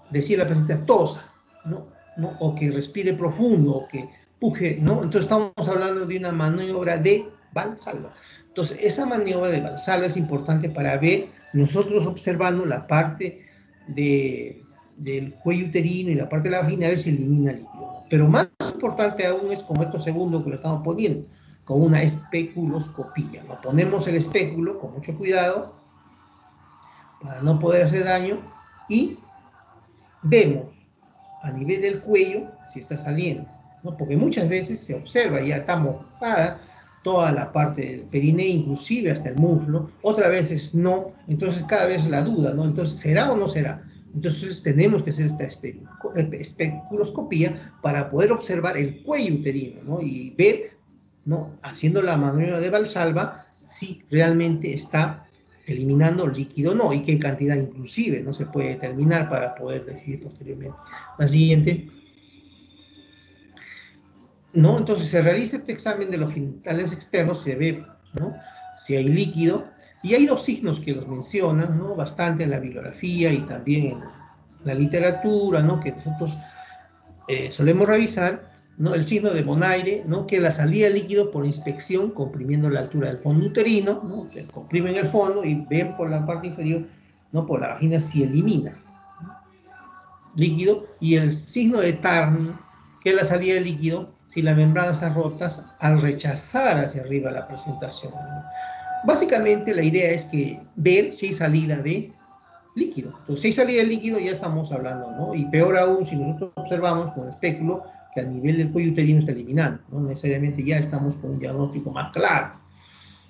decir a la paciente tosa, ¿no? ¿No? O que respire profundo, o que puje, ¿no? Entonces estamos hablando de una maniobra de Valsalva. Entonces, esa maniobra de Valsalva es importante para ver, nosotros observando la parte del cuello uterino y la parte de la vagina, a ver si elimina líquido. Pero más importante aún es como esto segundo que lo estamos poniendo, con una especuloscopía. ¿No? Ponemos el espéculo con mucho cuidado para no poder hacer daño y vemos a nivel del cuello si está saliendo, ¿no? Porque muchas veces se observa, ya está mojada toda la parte del perineo, inclusive hasta el muslo, otras veces no, entonces cada vez la duda, ¿no? Entonces, ¿será o no será? Entonces tenemos que hacer esta especuloscopía para poder observar el cuello uterino, ¿no? Y ver, ¿no? Haciendo la maniobra de Valsalva, si realmente está eliminando líquido o no, y qué cantidad inclusive, no se puede determinar para poder decidir posteriormente. La siguiente, ¿no? Entonces se realiza este examen de los genitales externos, se ve, ¿no? Si hay líquido, y hay dos signos que los mencionan, ¿no? Bastante en la bibliografía y también en la literatura, ¿no? Que nosotros solemos revisar, ¿no? El signo de Bonaire, ¿no? Que es la salida de líquido por inspección, comprimiendo la altura del fondo uterino, ¿no? Que comprimen el fondo y ven por la parte inferior, ¿no? Por la vagina si elimina, ¿no? Líquido, y el signo de Tarn, que es la salida de líquido, si las membranas están rotas al rechazar hacia arriba la presentación, ¿no? Básicamente la idea es que ver si hay salida de líquido. Entonces, si hay salida de líquido, ya estamos hablando, ¿no? Y peor aún, si nosotros observamos con el espéculo que a nivel del cuello uterino está eliminando, ¿no? Necesariamente ya estamos con un diagnóstico más claro,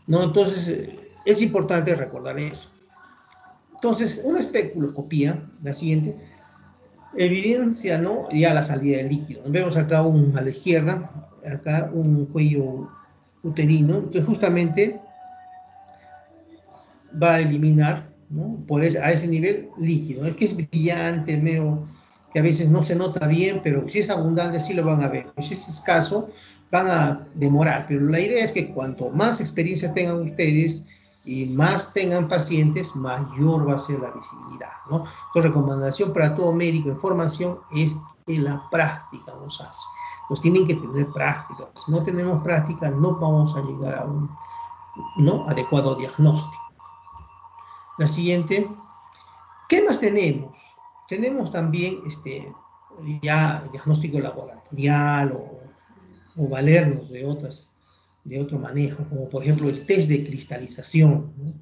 ¿no? Entonces, es importante recordar eso. Entonces, una especuloscopía, la siguiente, evidencia, ¿no? Ya la salida del líquido. Vemos acá a la izquierda, acá un cuello uterino, entonces justamente va a eliminar, ¿no? A ese nivel líquido. Es que es brillante, medio, que a veces no se nota bien, pero si es abundante sí lo van a ver. Si es escaso, van a demorar. Pero la idea es que cuanto más experiencia tengan ustedes y más tengan pacientes, mayor va a ser la visibilidad, ¿no? Entonces, recomendación para todo médico en formación es que la práctica nos hace. Pues tienen que tener práctica. Si no tenemos práctica, no vamos a llegar a un, ¿no? adecuado diagnóstico. La siguiente, ¿qué más tenemos? Tenemos también ya diagnóstico laboratorial o valernos de otro manejo, como por ejemplo el test de cristalización, ¿no?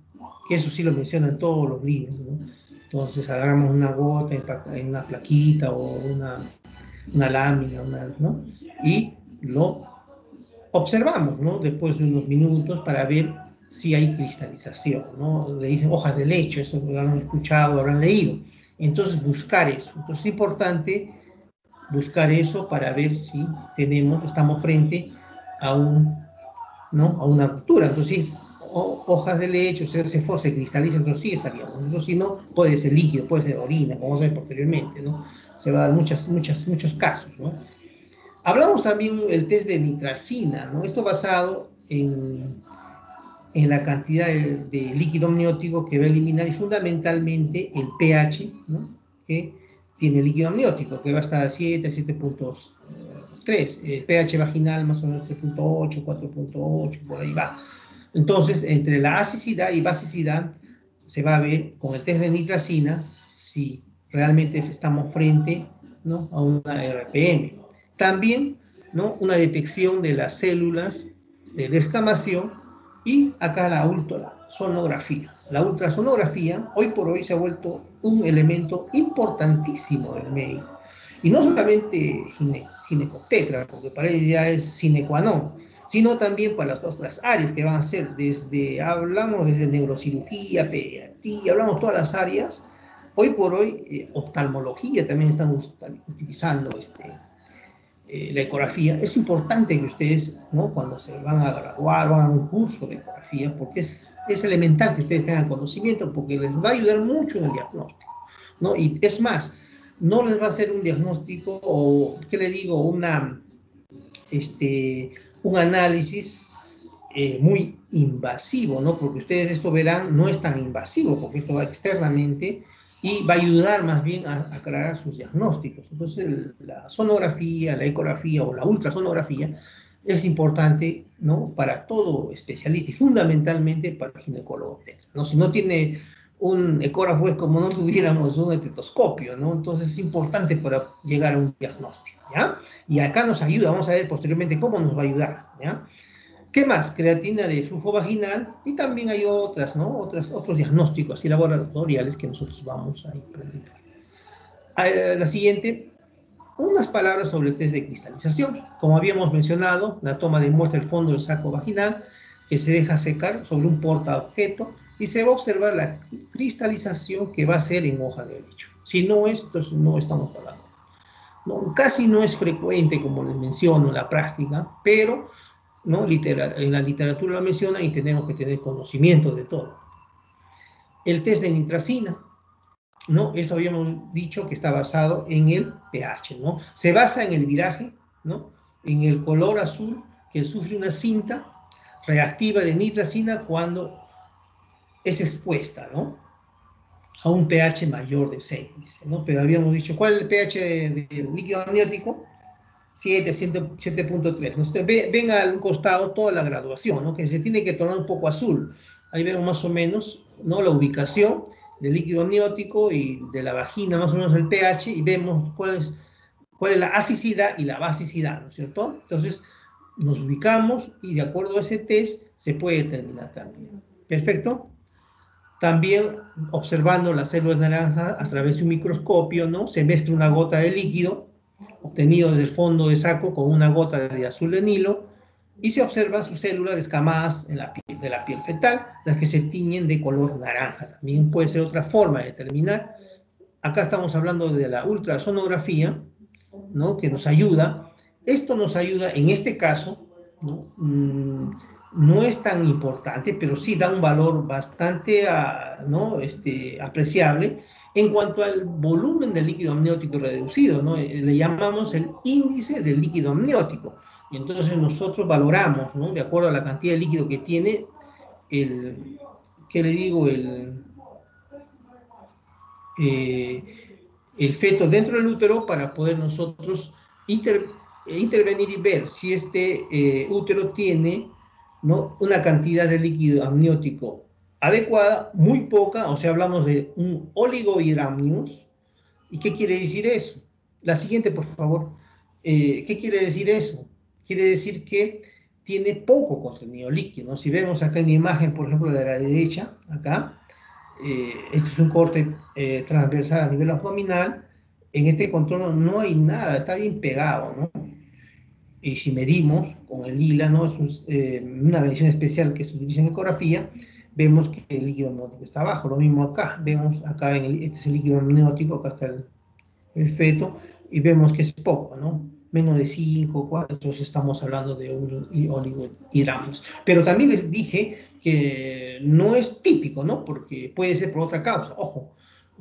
Que eso sí lo mencionan todos los libros, ¿no? Entonces agarramos una gota en una plaquita o una lámina, ¿no? Y lo observamos, ¿no? Después de unos minutos para ver si hay cristalización, ¿no? Le dicen hojas de lecho, eso lo han escuchado, lo habrán leído. Entonces, buscar eso. Entonces, es importante buscar eso para ver si estamos frente a ¿no? a una ruptura. Entonces, sí, hojas de lecho, se cristaliza, entonces sí estaríamos. Entonces, si no, puede ser líquido, puede ser orina, como vamos a ver posteriormente, ¿no? Se va a dar muchos casos, ¿no? Hablamos también del test de nitracina, ¿no? Esto basado en la cantidad de líquido amniótico que va a eliminar y fundamentalmente el pH, ¿no? Que tiene el líquido amniótico, que va hasta 7, 7.3, pH vaginal más o menos 3.8, 4.8, por ahí va. Entonces, entre la asicidad y basicidad se va a ver con el test de nitracina si realmente estamos frente, ¿no? a una RPM. También ¿no? Una detección de las células de descamación, y acá la ultrasonografía. La ultrasonografía hoy por hoy se ha vuelto un elemento importantísimo del médico. Y no solamente ginecobstetra, porque para ella ya es sine qua non, sino también para las otras áreas que van a ser, hablamos desde neurocirugía, pediatría, hablamos todas las áreas. Hoy por hoy, oftalmología también están utilizando la ecografía. Es importante que ustedes, ¿no?, cuando se van a graduar o hagan un curso de ecografía, porque es elemental que ustedes tengan conocimiento, porque les va a ayudar mucho en el diagnóstico, ¿no? Y es más, no les va a hacer un diagnóstico o, ¿qué le digo?, un análisis muy invasivo, ¿no? Porque ustedes esto verán, no es tan invasivo, porque esto va externamente y va a ayudar más bien a aclarar sus diagnósticos. Entonces, la sonografía, la ecografía o la ultrasonografía es importante, ¿no?, para todo especialista y fundamentalmente para el ginecólogo, ¿no? Si no tiene un ecógrafo es como no tuviéramos un estetoscopio, ¿no? Entonces es importante para llegar a un diagnóstico, ¿ya? Y acá nos ayuda, vamos a ver posteriormente cómo nos va a ayudar, ¿ya? ¿Qué más? Creatina de flujo vaginal, y también hay otras, ¿no? Otros diagnósticos y laboratoriales que nosotros vamos a implementar. La siguiente, unas palabras sobre el test de cristalización. Como habíamos mencionado, la toma de muestra del fondo del saco vaginal, que se deja secar sobre un portaobjeto, y se va a observar la cristalización que va a ser en hoja de lecho. Si no es, entonces no estamos hablando. No, casi no es frecuente, como les menciono, en la práctica, pero ¿no?, en la literatura lo menciona y tenemos que tener conocimiento de todo. El test de nitracina, ¿no? Esto habíamos dicho que está basado en el pH, ¿no? Se basa en el viraje, ¿no?, en el color azul que sufre una cinta reactiva de nitracina cuando es expuesta, ¿no?, a un pH mayor de 6, ¿no? Pero habíamos dicho, ¿cuál es el pH del líquido amniótico? 7.3. Ustedes ven al costado toda la graduación, ¿no?, que se tiene que tornar un poco azul. Ahí vemos más o menos, ¿no?, la ubicación del líquido amniótico y de la vagina, más o menos el pH, y vemos cuál es la asicidad y la basicidad, ¿no es cierto? Entonces, nos ubicamos y de acuerdo a ese test se puede determinar también. ¿Perfecto? También observando las células naranjas a través de un microscopio, ¿no?, se mezcla una gota de líquido obtenido desde el fondo de saco con una gota de azul de Nilo, y se observan sus células descamadas en la piel, de la piel fetal, las que se tiñen de color naranja. También puede ser otra forma de determinar. Acá estamos hablando de la ultrasonografía, ¿no?, que nos ayuda. Esto nos ayuda, en este caso, ¿no?, no es tan importante, pero sí da un valor bastante ¿no?, apreciable en cuanto al volumen del líquido amniótico reducido, ¿no? Le llamamos el índice del líquido amniótico. Y entonces nosotros valoramos, ¿no?, de acuerdo a la cantidad de líquido que tiene ¿qué le digo?, el feto dentro del útero, para poder nosotros intervenir y ver si este útero tiene, ¿no?, una cantidad de líquido amniótico adecuada, muy poca, o sea, hablamos de un oligohidramnios. ¿Y qué quiere decir eso? La siguiente, por favor. ¿Qué quiere decir eso? Quiere decir que tiene poco contenido líquido, ¿no? Si vemos acá en la imagen, por ejemplo, de la derecha, acá, este es un corte transversal a nivel abdominal. En este contorno no hay nada, está bien pegado, ¿no? Y si medimos con el lila, ¿no?, es una medición especial que se utiliza en ecografía, vemos que el líquido amniótico está abajo. Lo mismo acá, vemos acá, este es el líquido amniótico, acá está el feto, y vemos que es poco, ¿no? Menos de 5, 4, entonces estamos hablando de oligohidramnios. Pero también les dije que no es típico, ¿no?, porque puede ser por otra causa, ojo.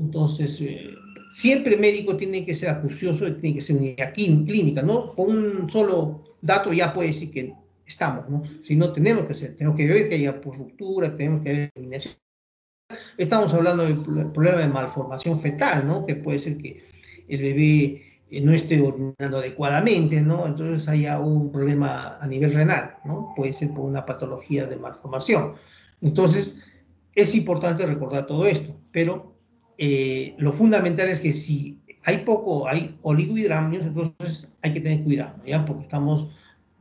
Entonces, siempre el médico tiene que ser acucioso, tiene que ser unidad clínica, ¿no? Con un solo dato ya puede decir que estamos, ¿no? Si no, tenemos que ver que haya ruptura, tenemos que ver eliminación. Estamos hablando del problema de malformación fetal, ¿no?, que puede ser que el bebé no esté orinando adecuadamente, ¿no? Entonces haya un problema a nivel renal, ¿no? Puede ser por una patología de malformación. Entonces, es importante recordar todo esto, pero lo fundamental es que si hay oligohidramnios, entonces hay que tener cuidado, ¿ya? Porque estamos,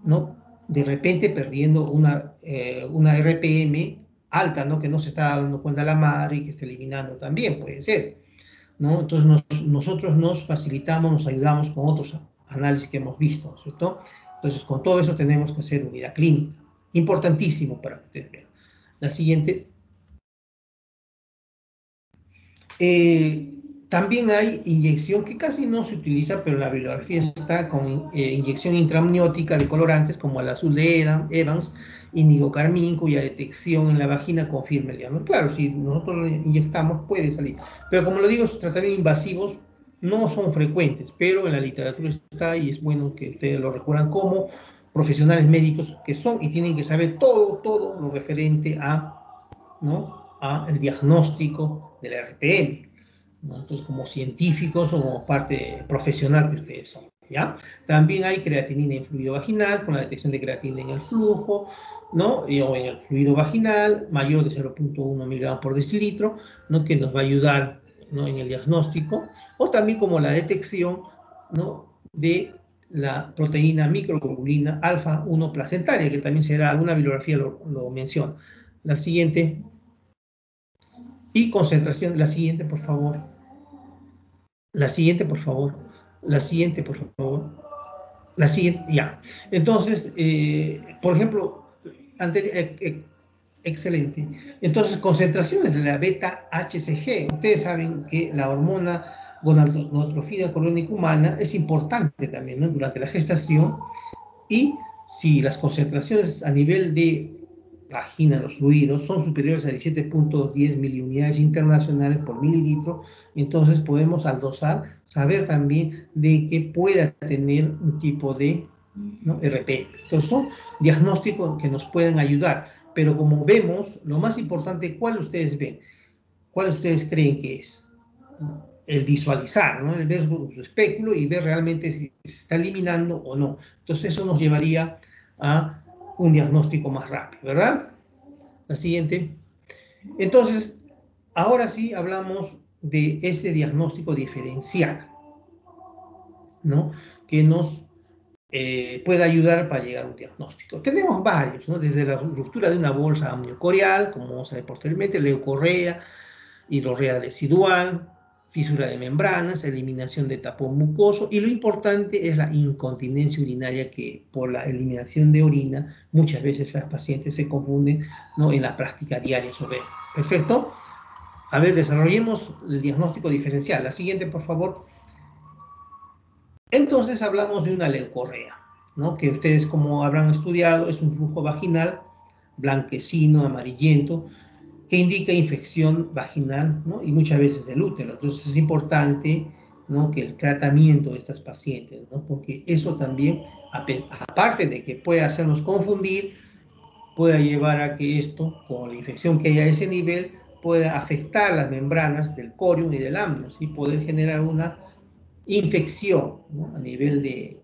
¿no?, de repente perdiendo una RPM alta, ¿no?, que no se está dando cuenta la madre y que está eliminando también, puede ser, ¿no? Entonces nosotros nos facilitamos, nos ayudamos con otros análisis que hemos visto, ¿cierto? Entonces con todo eso tenemos que hacer unidad clínica, importantísimo para que ustedes vean. La siguiente. También hay inyección que casi no se utiliza, pero la bibliografía está con inyección intramniótica de colorantes como el azul de Evans, índigo carmín, cuya detección en la vagina confirma el diagnóstico. Claro, si nosotros lo inyectamos puede salir, pero como lo digo, los tratamientos invasivos no son frecuentes, pero en la literatura está y es bueno que ustedes lo recuerdan como profesionales médicos que son y tienen que saber todo lo referente a, ¿no?, a el diagnóstico de la RPM, ¿no? Entonces, como científicos o como parte profesional que ustedes son, ¿ya? También hay creatinina en fluido vaginal, con la detección de creatinina en el flujo, ¿no?, o en el fluido vaginal, mayor de 0.1 miligramos por decilitro, ¿no?, que nos va a ayudar, ¿no?, en el diagnóstico, o también como la detección, ¿no?, de la proteína microglobulina alfa 1 placentaria, que también se da, alguna bibliografía lo menciona. La siguiente. Y concentración, la siguiente, por favor. La siguiente, por favor. La siguiente, por favor. La siguiente, ya. Entonces, por ejemplo, excelente. Entonces, concentraciones de la beta-HCG. Ustedes saben que la hormona gonadotropina colónica humana es importante también, ¿no?, durante la gestación, y si las concentraciones a nivel de vagina, los fluidos, son superiores a 17.10 miliunidades internacionales por mililitro, entonces podemos al dosar saber también de que pueda tener un tipo de, ¿no?, RP. Entonces son diagnósticos que nos pueden ayudar, pero como vemos, lo más importante, ¿cuál ustedes ven? ¿Cuál ustedes creen que es? El visualizar, ¿no?, el ver su espéculo y ver realmente si se está eliminando o no. Entonces eso nos llevaría a un diagnóstico más rápido, ¿verdad? La siguiente. Entonces, ahora sí hablamos de ese diagnóstico diferencial, ¿no?, que nos puede ayudar para llegar a un diagnóstico. Tenemos varios, ¿no?, desde la ruptura de una bolsa amniocorial, como vamos a ver posteriormente, leucorrea, hidrorrea residual, fisura de membranas, eliminación de tapón mucoso, y lo importante es la incontinencia urinaria, que por la eliminación de orina muchas veces las pacientes se confunden, ¿no?, en la práctica diaria sobre ello. Perfecto. A ver, desarrollemos el diagnóstico diferencial. La siguiente, por favor. Entonces hablamos de una leucorrea, ¿no?, que ustedes, como habrán estudiado, es un flujo vaginal blanquecino, amarillento, que indica infección vaginal, ¿no?, y muchas veces del útero. Entonces es importante, ¿no?, que el tratamiento de estas pacientes, ¿no?, porque eso también, aparte de que puede hacernos confundir, pueda llevar a que esto, con la infección que hay a ese nivel, pueda afectar las membranas del corium y del amnios y poder generar una infección, ¿no?, a nivel de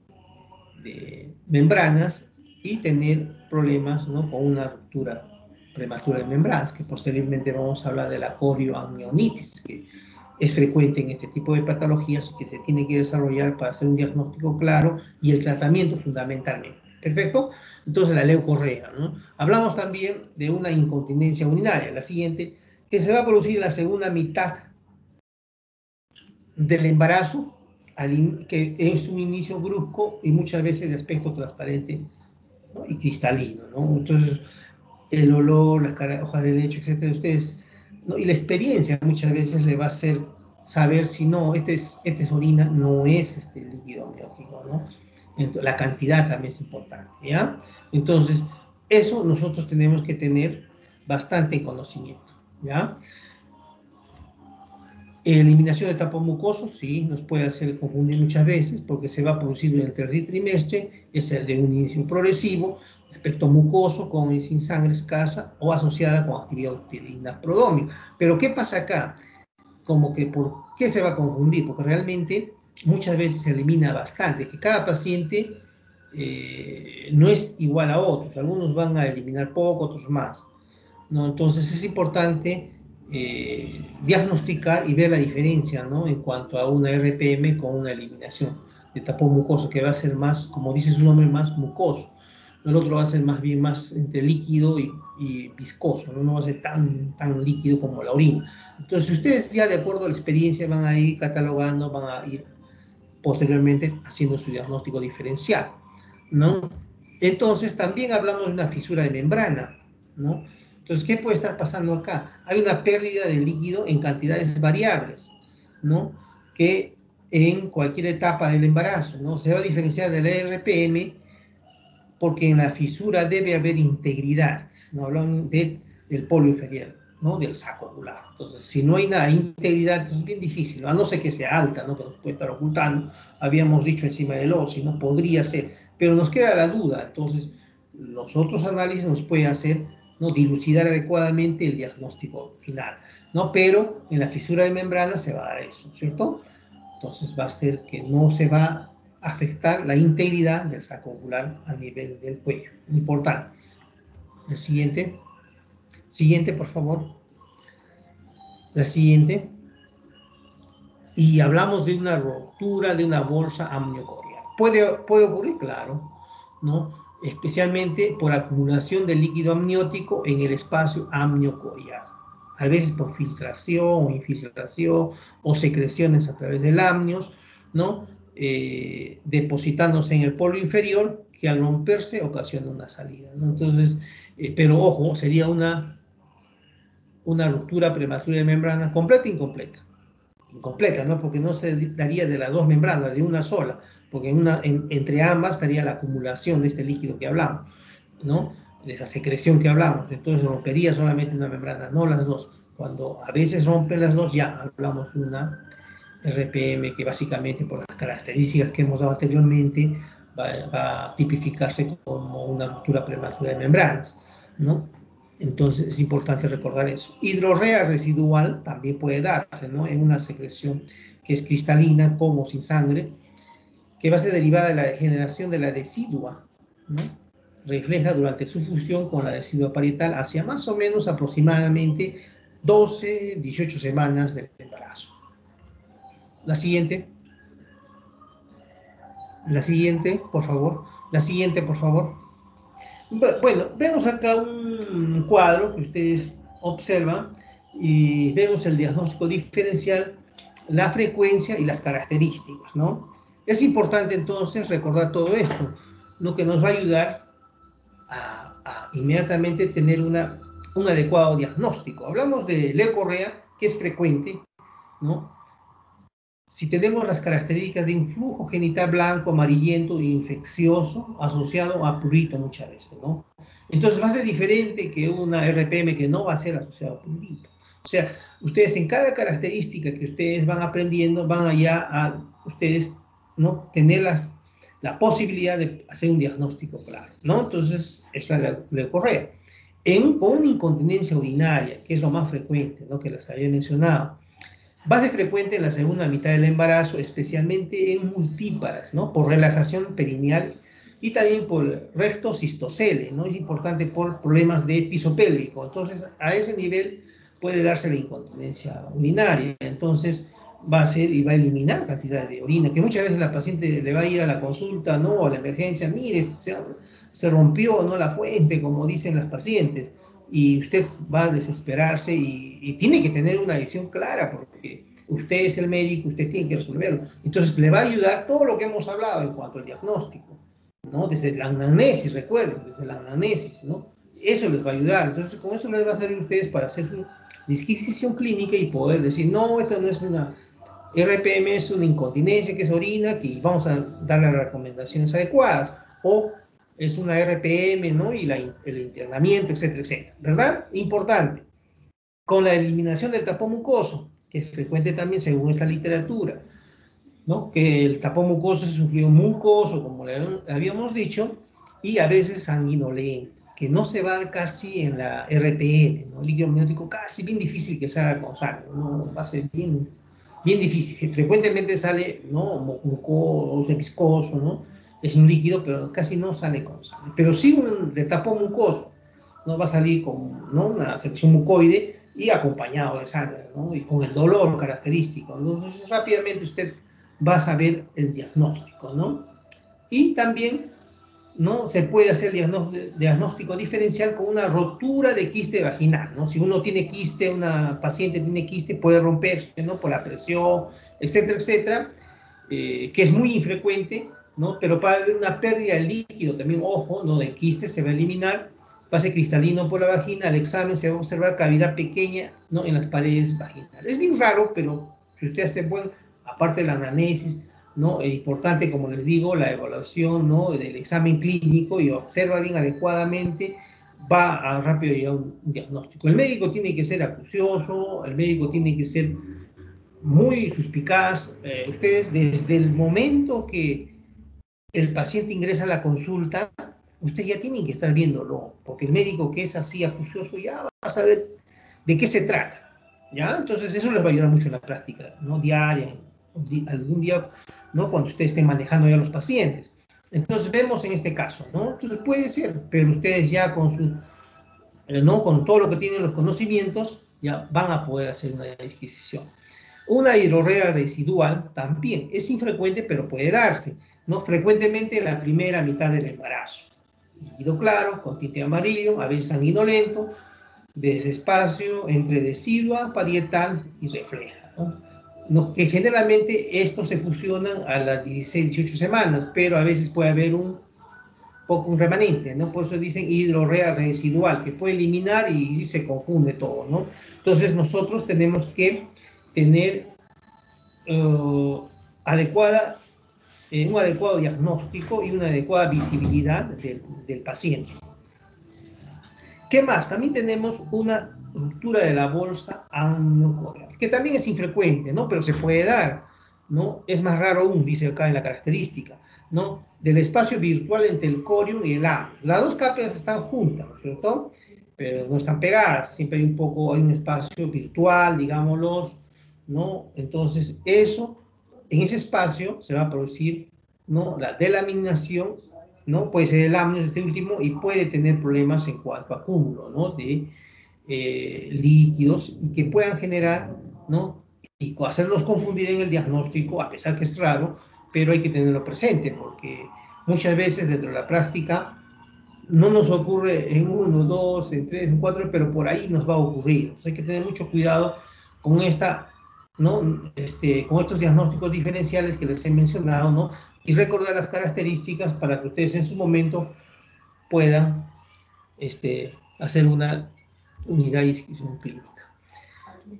membranas y tener problemas, ¿no?, con una ruptura prematura de membranas, que posteriormente vamos a hablar de la corioamnionitis, que es frecuente en este tipo de patologías y que se tiene que desarrollar para hacer un diagnóstico claro y el tratamiento fundamentalmente. Perfecto. Entonces la leucorrea, ¿no? Hablamos también de una incontinencia urinaria, la siguiente, que se va a producir en la segunda mitad del embarazo, que es un inicio brusco y muchas veces de aspecto transparente, ¿no?, y cristalino, ¿no? Entonces, el olor, las hojas de leche, etcétera, ustedes, ¿no?, y la experiencia muchas veces le va a hacer saber si no, este es orina, no es líquido amniótico, ¿no? Entonces, la cantidad también es importante, ¿ya? Entonces, eso nosotros tenemos que tener bastante conocimiento, ¿ya? Eliminación de tapón mucoso, sí, nos puede hacer confundir muchas veces porque se va a producir en el tercer trimestre, es el de un inicio progresivo, aspecto mucoso con y sin sangre escasa o asociada con actividad uterina prodrómica. Pero ¿qué pasa acá? Como que ¿por qué se va a confundir? Porque realmente muchas veces se elimina bastante, que cada paciente no es igual a otros, algunos van a eliminar poco, otros más, ¿no? Entonces es importante diagnosticar y ver la diferencia, ¿no? En cuanto a una RPM con una eliminación de tapón mucoso, que va a ser más, como dice su nombre, más mucoso. El otro va a ser más bien más entre líquido y viscoso, ¿no? No va a ser tan líquido como la orina. Entonces, ustedes ya de acuerdo a la experiencia van a ir catalogando, van a ir posteriormente haciendo su diagnóstico diferencial, ¿no? Entonces, también hablamos de una fisura de membrana, ¿no? Entonces, ¿qué puede estar pasando acá? Hay una pérdida de líquido en cantidades variables, ¿no? Que en cualquier etapa del embarazo, ¿no? Se va a diferenciar de la RPM porque en la fisura debe haber integridad, ¿no? Hablamos del polo inferior, ¿no? Del saco ovular. Entonces, si no hay nada, integridad, es bien difícil, ¿no? A no ser que sea alta, ¿no? Que nos puede estar ocultando. Habíamos dicho encima del OSI, ¿no? Podría ser, pero nos queda la duda. Entonces, los otros análisis nos pueden hacer, ¿no? Dilucidar adecuadamente el diagnóstico final, ¿no? Pero en la fisura de membrana se va a dar eso, ¿cierto? Entonces va a ser que no se va a afectar la integridad del saco ovular a nivel del cuello. Importante. El siguiente. Siguiente, por favor. La siguiente. Y hablamos de una ruptura de una bolsa amniocorial. Puede ocurrir, claro, ¿no? Especialmente por acumulación de líquido amniótico en el espacio amniocorial. A veces por filtración o infiltración o secreciones a través del amnios, ¿no? Depositándose en el polo inferior que al romperse ocasiona una salida, ¿no? Entonces, pero ojo, sería una ruptura prematura de membrana completa e incompleta. Incompleta, ¿no? Porque no se daría de las dos membranas, de una sola, porque entre ambas estaría la acumulación de este líquido que hablamos, ¿no? De esa secreción que hablamos. Entonces rompería solamente una membrana, no las dos. Cuando a veces rompen las dos, ya hablamos de una RPM que básicamente por las características que hemos dado anteriormente va a tipificarse como una ruptura prematura de membranas, ¿no? Entonces es importante recordar eso. Hidrorrea residual también puede darse, ¿no? En una secreción que es cristalina, con o sin sangre, que va a ser derivada de la degeneración de la decidua, ¿no? Refleja durante su fusión con la decidua parietal hacia más o menos aproximadamente 12, 18 semanas del embarazo. La siguiente. La siguiente, por favor. La siguiente, por favor. Bueno, vemos acá un cuadro que ustedes observan y vemos el diagnóstico diferencial, la frecuencia y las características, ¿no? Es importante entonces recordar todo esto, lo que nos va a ayudar a inmediatamente tener un adecuado diagnóstico. Hablamos de leucorrea, que es frecuente, ¿no? Si tenemos las características de un flujo genital blanco, amarillento e infeccioso asociado a prurito muchas veces, ¿no? Entonces va a ser diferente que una RPM que no va a ser asociada a prurito. O sea, ustedes en cada característica que ustedes van aprendiendo, van allá a ustedes, ¿no? Tener la posibilidad de hacer un diagnóstico claro, ¿no? Entonces, esa es la leucorrea. Con una incontinencia urinaria, que es lo más frecuente, ¿no? Que les había mencionado. Va a ser frecuente en la segunda mitad del embarazo, especialmente en multíparas, ¿no? Por relajación perineal y también por rectocistocele, ¿no? Es importante por problemas de piso pélvico. Entonces, a ese nivel puede darse la incontinencia urinaria. Entonces, va a ser y va a eliminar cantidad de orina, que muchas veces la paciente le va a ir a la consulta, ¿no? O a la emergencia, mire, se rompió, ¿no? La fuente, como dicen las pacientes, y usted va a desesperarse y tiene que tener una decisión clara porque usted es el médico, usted tiene que resolverlo. Entonces le va a ayudar todo lo que hemos hablado en cuanto al diagnóstico, ¿no? Desde la anamnesis, recuerden, desde la anamnesis, ¿no? Eso les va a ayudar. Entonces con eso les va a servir a ustedes para hacer su disquisición clínica y poder decir, no, esto no es una RPM, es una incontinencia que es orina, que vamos a darle las recomendaciones adecuadas, o es una RPM, ¿no? Y el internamiento, etcétera, etcétera, ¿verdad? Importante. Con la eliminación del tapón mucoso, que es frecuente también según esta literatura, ¿no? Que el tapón mucoso es un fluido mucoso, como le habíamos dicho, y a veces sanguinolento, que no se va a dar casi en la RPM, ¿no? Líquido amniótico casi bien difícil que se haga con sangre, ¿no? Va a ser bien difícil. Frecuentemente sale, ¿no? Mucoso, viscoso, ¿no? Es un líquido, pero casi no sale con sangre. Pero sí de tapón mucoso, ¿no? Va a salir con, ¿no? Una sección mucoide y acompañado de sangre, ¿no? Y con el dolor característico, ¿no? Entonces rápidamente usted va a saber el diagnóstico, ¿no? Y también, ¿no?, se puede hacer diagnóstico diferencial con una rotura de quiste vaginal, ¿no? Si uno tiene quiste, una paciente tiene quiste, puede romperse, ¿no?, por la presión, etcétera, etcétera, que es muy infrecuente, ¿no? Pero para haber una pérdida de líquido, también, ojo, ¿no?, del quiste se va a eliminar, pase cristalino por la vagina, al examen se va a observar cavidad pequeña, ¿no?, en las paredes vaginales. Es bien raro, pero si usted hace aparte de la anamnesis, ¿no?, es importante, como les digo, la evaluación, ¿no?, del examen clínico, y observa bien adecuadamente, va a rápido llegar a un diagnóstico. El médico tiene que ser acucioso, el médico tiene que ser muy suspicaz. Ustedes, desde el momento que el paciente ingresa a la consulta, ustedes ya tienen que estar viéndolo, porque el médico que es así acucioso ya va a saber de qué se trata, ¿ya? Entonces eso les va a ayudar mucho en la práctica, ¿no?, diaria, algún día, ¿no?, cuando ustedes estén manejando ya a los pacientes. Entonces vemos en este caso, ¿no? Entonces puede ser, pero ustedes ya con su, ¿no?, con todo lo que tienen los conocimientos, ya van a poder hacer una adquisición. Una hidrorrea residual también es infrecuente, pero puede darse, ¿no?, frecuentemente en la primera mitad del embarazo. Líquido claro, con tinte amarillo, a veces sanguinolento, desespacio entre decidua, parietal y refleja, ¿no? Que generalmente estos se fusionan a las 16, 18 semanas, pero a veces puede haber un remanente, ¿no? Por eso dicen hidrorrea residual, que puede eliminar y se confunde todo, ¿no? Entonces nosotros tenemos que tener adecuada, un adecuado diagnóstico y una adecuada visibilidad del paciente. ¿Qué más? También tenemos una ruptura de la bolsa amniocoreal, que también es infrecuente, ¿no?, pero se puede dar, ¿no? Es más raro aún, dice acá en la característica, ¿no?, del espacio virtual entre el corium y el amnios. Las dos capas están juntas, ¿no es cierto?, pero no están pegadas, siempre hay un espacio virtual, digámoslo, ¿no? Entonces eso, en ese espacio se va a producir, ¿no?, la delaminación, ¿no? Puede ser el amnios, este último, y puede tener problemas en cuanto a acúmulo, ¿no?, de líquidos, y que puedan generar, ¿no?, y hacerlos confundir en el diagnóstico, a pesar que es raro, pero hay que tenerlo presente, porque muchas veces dentro de la práctica no nos ocurre en 1, 2, en 3, en 4, pero por ahí nos va a ocurrir. Entonces hay que tener mucho cuidado con esta, ¿no?, con estos diagnósticos diferenciales que les he mencionado, ¿no?, y recordar las características para que ustedes en su momento puedan hacer una unidad de inscripción clínica.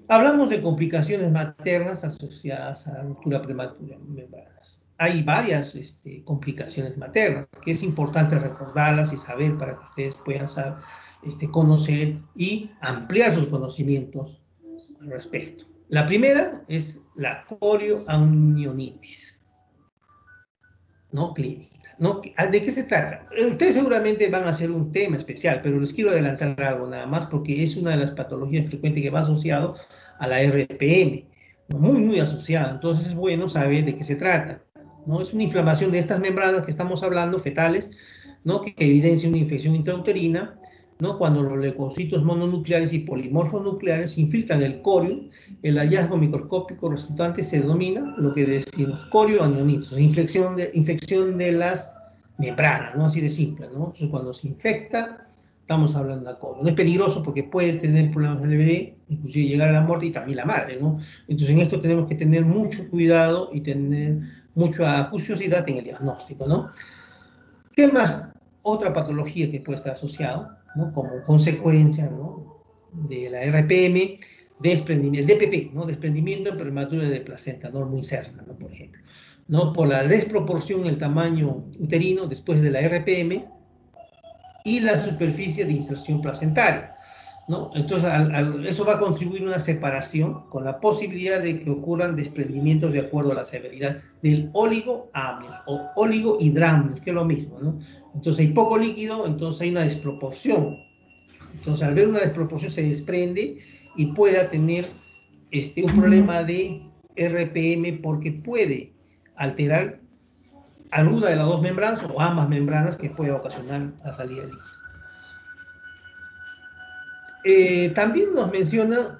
Hablamos de complicaciones maternas asociadas a la ruptura prematura de membranas. Hay varias complicaciones maternas, que es importante recordarlas y saber para que ustedes puedan saber, conocer y ampliar sus conocimientos al respecto. La primera es la corioamnionitis, ¿no?, clínica, ¿no? ¿De qué se trata? Ustedes seguramente van a hacer un tema especial, pero les quiero adelantar algo nada más, porque es una de las patologías frecuentes que va asociado a la RPM, muy, muy asociado. Entonces es bueno saber de qué se trata, ¿no? Es una inflamación de estas membranas que estamos hablando, fetales, ¿no?, que evidencia una infección intrauterina, ¿no?, cuando los leucocitos mononucleares y polimorfos nucleares infiltran el corium. El hallazgo microscópico resultante se denomina lo que decimos corioamnionitis, infección de las membranas, ¿no?, así de simple, ¿no? Entonces cuando se infecta, estamos hablando de corio. No es peligroso porque puede tener problemas del bebé, inclusive llegar a la muerte, y también la madre, ¿no? Entonces en esto tenemos que tener mucho cuidado y tener mucha acuciosidad en el diagnóstico, ¿no? ¿Qué más? Otra patología que puede estar asociada, ¿no?, como consecuencia, ¿no?, de la RPM, desprendimiento, el DPP, ¿no?, desprendimiento prematuro de placenta, no muy inserta, ¿no?, por ejemplo, ¿no?, por la desproporción en el tamaño uterino después de la RPM y la superficie de inserción placentaria, ¿no? Entonces eso va a contribuir a una separación con la posibilidad de que ocurran desprendimientos de acuerdo a la severidad del oligoamnios o oligohidramnios, que es lo mismo, ¿no? Entonces hay poco líquido, entonces hay una desproporción. Entonces al ver una desproporción se desprende y pueda tener un problema de RPM, porque puede alterar alguna de las dos membranas o ambas membranas, que puede ocasionar la salida de líquido. También nos menciona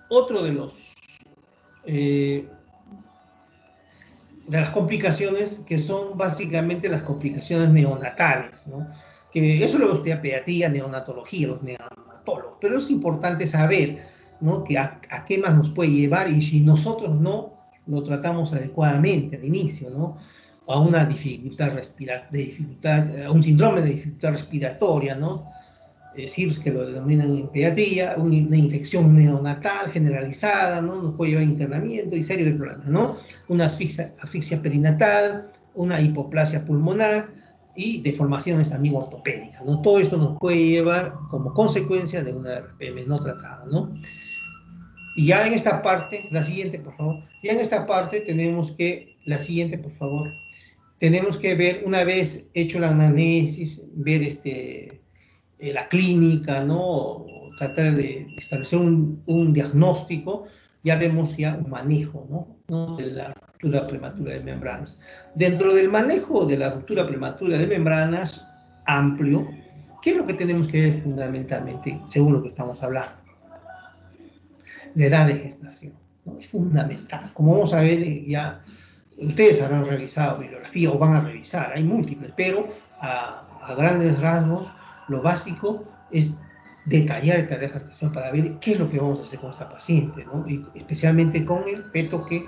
otro de las complicaciones, que son básicamente las complicaciones neonatales, ¿no? Que eso lo ve usted a pediatría, neonatología, los neonatólogos, pero es importante saber, ¿no? Que a qué más nos puede llevar, y si nosotros no lo tratamos adecuadamente al inicio, ¿no? A una dificultad a un síndrome de dificultad respiratoria, ¿no? Es decir, que lo denominan en pediatría, una infección neonatal generalizada, ¿no? Nos puede llevar a internamiento y serie de problemas, ¿no? Una asfixia perinatal, una hipoplasia pulmonar y deformaciones también ortopédicas, ¿no? Todo esto nos puede llevar como consecuencia de una RPM no tratada, ¿no? Y ya en esta parte, la siguiente, por favor, ya en esta parte tenemos que, la siguiente, por favor, tenemos que ver, una vez hecho la anamnesis, ver la clínica, ¿no? Tratar de establecer un diagnóstico, ya vemos ya un manejo, ¿no? De la ruptura prematura de membranas. Dentro del manejo de la ruptura prematura de membranas amplio, ¿qué es lo que tenemos que ver fundamentalmente, según lo que estamos hablando? La edad de gestación, ¿no? Es fundamental. Como vamos a ver, ya ustedes habrán revisado bibliografía o van a revisar, hay múltiples, pero a grandes rasgos, lo básico es detallar esta edad de gestación para ver qué es lo que vamos a hacer con esta paciente, ¿no? Y especialmente con el feto que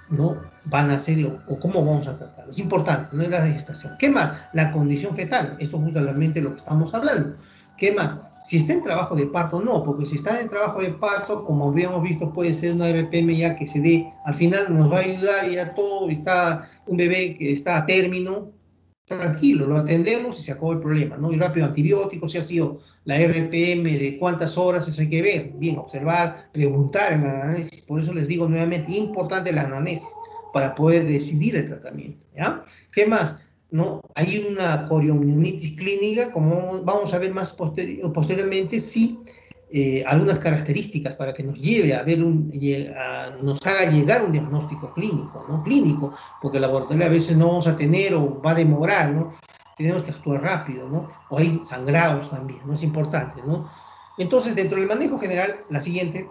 no van a hacer o cómo vamos a tratarlo. Es importante, no es la gestación. ¿Qué más? La condición fetal. Esto es justamente lo que estamos hablando. ¿Qué más? Si está en trabajo de parto, no, porque si está en trabajo de parto, como habíamos visto, puede ser una RPM ya que se dé, al final nos va a ayudar ya todo, está un bebé que está a término, tranquilo, lo atendemos y se acabó el problema, ¿no? Y rápido antibióticos, si ha sido la RPM de cuántas horas, eso hay que ver, bien, observar, preguntar en la anamnesis. Por eso les digo nuevamente, importante la anamnesis para poder decidir el tratamiento, ¿ya? ¿Qué más? ¿No? Hay una coriomionitis clínica, como vamos a ver más posteriormente, sí, algunas características para que nos lleve a ver nos haga llegar un diagnóstico clínico, ¿no? Clínico, porque el laboratorio a veces no vamos a tener o va a demorar, ¿no? Tenemos que actuar rápido, ¿no? O hay sangrados también, ¿no? Es importante, ¿no? Entonces, dentro del manejo general, la siguiente,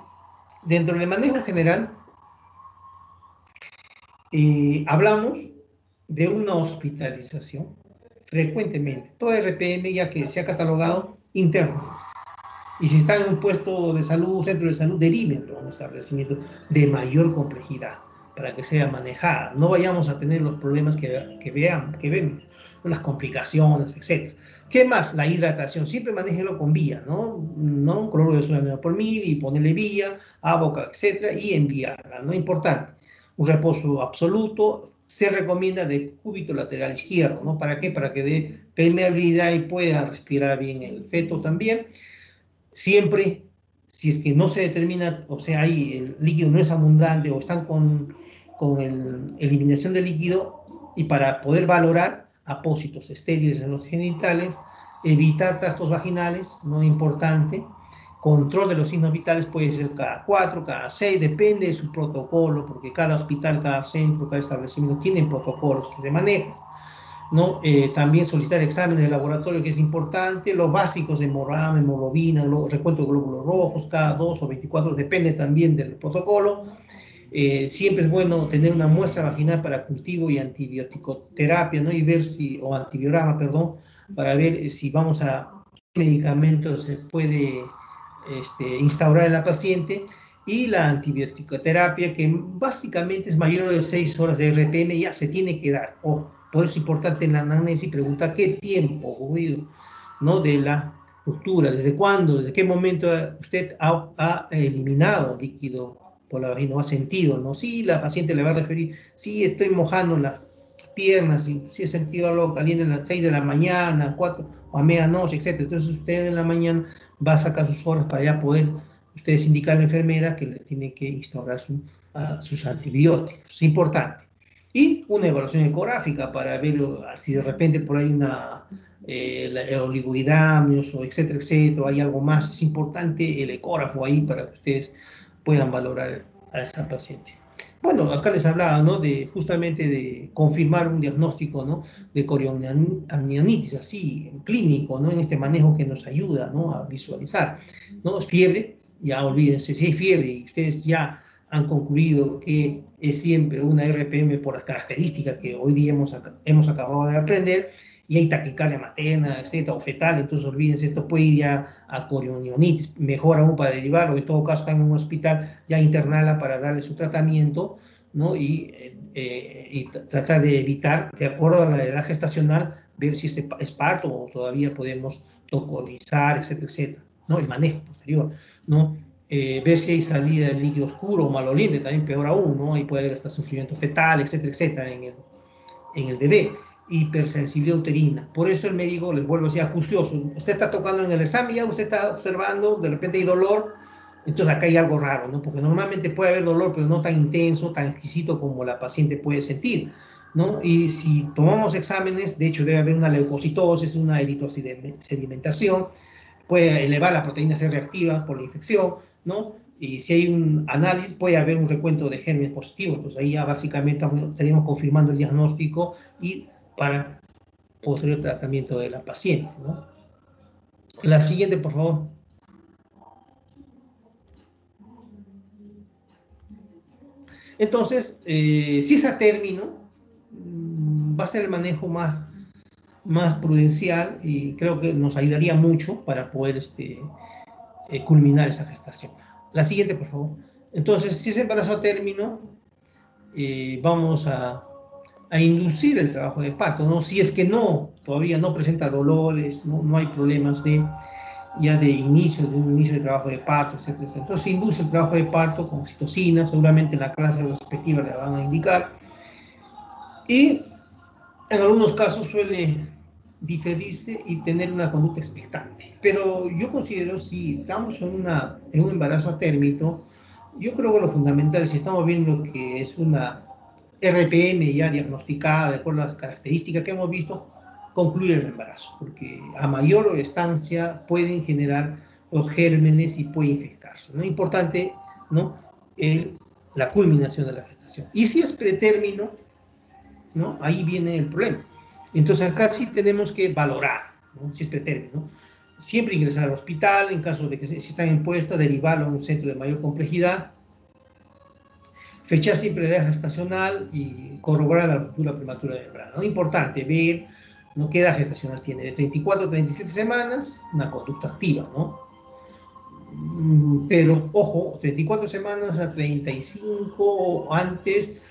dentro del manejo general, hablamos de una hospitalización frecuentemente. Toda RPM ya que se ha catalogado interno. Y si está en un puesto de salud, centro de salud, deriven a un establecimiento de mayor complejidad para que sea manejada. No vayamos a tener los problemas que vemos, las complicaciones, etc. ¿Qué más? La hidratación. Siempre manéjelo con vía, ¿no? ¿No? Cloruro de sodio por mil y ponerle vía, boca, etc. Y enviarla, ¿no? Importante. Un reposo absoluto. Se recomienda de cúbito lateral izquierdo, ¿no? ¿Para qué? Para que dé permeabilidad y pueda respirar bien el feto también. Siempre, si es que no se determina, o sea, ahí el líquido no es abundante o están con eliminación de líquido, y para poder valorar apósitos estériles en los genitales, evitar tractos vaginales, no importante, control de los signos vitales puede ser cada 4, cada 6, depende de su protocolo, porque cada hospital, cada centro, cada establecimiento tienen protocolos que se manejan, ¿no? También solicitar exámenes de laboratorio, que es importante, los básicos de hemograma, hemoglobina, recuento de glóbulos rojos, cada 2 o 24, depende también del protocolo. Siempre es bueno tener una muestra vaginal para cultivo y antibioticoterapia, ¿no? Y ver si, o antibiograma, perdón, para ver si vamos a qué medicamentos se puede instaurar en la paciente. Y la antibioticoterapia, que básicamente es mayor de 6 horas de RPM, ya se tiene que dar. Por eso es importante en la anamnesis preguntar qué tiempo, ¿no? De la ruptura, desde cuándo, desde qué momento usted ha eliminado líquido por la vagina, o ha sentido, ¿no? Sí, la paciente le va a referir, sí, estoy mojando las piernas, sí he sentido algo caliente a las 6 de la mañana, 4 o a medianoche, etc. Entonces usted en la mañana va a sacar sus horas para ya poder ustedes indicar a la enfermera que le tiene que instaurar sus antibióticos. Es importante. Y una evaluación ecográfica para ver si de repente por ahí el oligohidamios, o etcétera, etcétera, o hay algo más. Es importante el ecógrafo ahí para que ustedes puedan valorar a esa paciente. Bueno, acá les hablaba, ¿no? De justamente de confirmar un diagnóstico, ¿no? De corioamnionitis, así, en clínico, ¿no? En este manejo que nos ayuda, ¿no? A visualizar, ¿no? Fiebre, ya olvídense, si hay fiebre y ustedes ya han concluido que es siempre una RPM por las características que hoy día hemos acabado de aprender, y hay taquicardia materna, etcétera, o fetal, entonces olvídense, esto puede ir ya a corioamnionitis, mejor aún para derivar, o en todo caso están en un hospital, ya internarla para darle su tratamiento, ¿no? Y tratar de evitar, de acuerdo a la edad gestacional, ver si es parto o todavía podemos tocolizar, etcétera, etcétera, ¿no? El manejo posterior, ¿no? Ver si hay salida de líquido oscuro o maloliente, también peor aún, ¿no? Ahí puede haber hasta sufrimiento fetal, etcétera, etcétera, en el bebé. Hipersensibilidad uterina. Por eso el médico, les vuelvo a decir, acucioso. Usted está tocando en el examen, ya usted está observando, de repente hay dolor, entonces acá hay algo raro, ¿no? Porque normalmente puede haber dolor, pero no tan intenso, tan exquisito como la paciente puede sentir, ¿no? Y si tomamos exámenes, de hecho debe haber una leucocitosis, una eritrosedimentación, puede elevar la proteína C reactiva por la infección, ¿no? Y si hay un análisis, puede haber un recuento de gérmenes positivos. Entonces ahí ya básicamente estaríamos confirmando el diagnóstico y para posterior tratamiento de la paciente, ¿no? La siguiente, por favor. Entonces, si es a término, va a ser el manejo más prudencial y creo que nos ayudaría mucho para poder culminar esa gestación. La siguiente, por favor. Entonces, si es embarazo a término, vamos a inducir el trabajo de parto, ¿no? Si es que todavía no presenta dolores, no hay problemas ya de un inicio de trabajo de parto, etcétera, etcétera. Entonces se induce el trabajo de parto con oxitocina, seguramente en la clase respectiva le van a indicar, y en algunos casos suele diferirse y tener una conducta expectante. Pero yo considero, si estamos en un embarazo a término, yo creo que lo fundamental, si estamos viendo que es una RPM ya diagnosticada de acuerdo a las características que hemos visto, concluir el embarazo, porque a mayor estancia pueden generar los gérmenes y puede infectarse. ¿No? Importante, ¿no? La culminación de la gestación. Y si es pretérmino, ¿no? Ahí viene el problema. Entonces acá sí tenemos que valorar, ¿no? Si es pretérmino, ¿no? Siempre ingresar al hospital, en caso de que si están en puesta, derivarlo a un centro de mayor complejidad, fechar siempre la edad gestacional y corroborar la ruptura prematura de membrana. ¿No? Importante ver, ¿no? ¿Qué edad gestacional tiene? De 34 a 37 semanas, una conducta activa, ¿no? Pero, ojo, 34 semanas a 35 antes,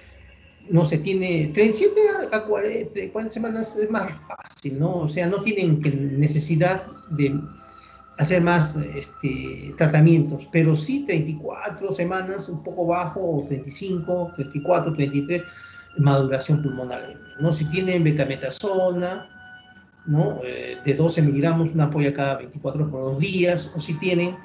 no se tiene, 37 a 40 semanas es más fácil, ¿no? O sea, no tienen necesidad de hacer más tratamientos, pero sí 34 semanas, un poco bajo, o 35, 34, 33, maduración pulmonar, ¿no? Si tienen betametasona, ¿no? De 12 miligramos, una ampolla cada 24 por 2 días, o si tienen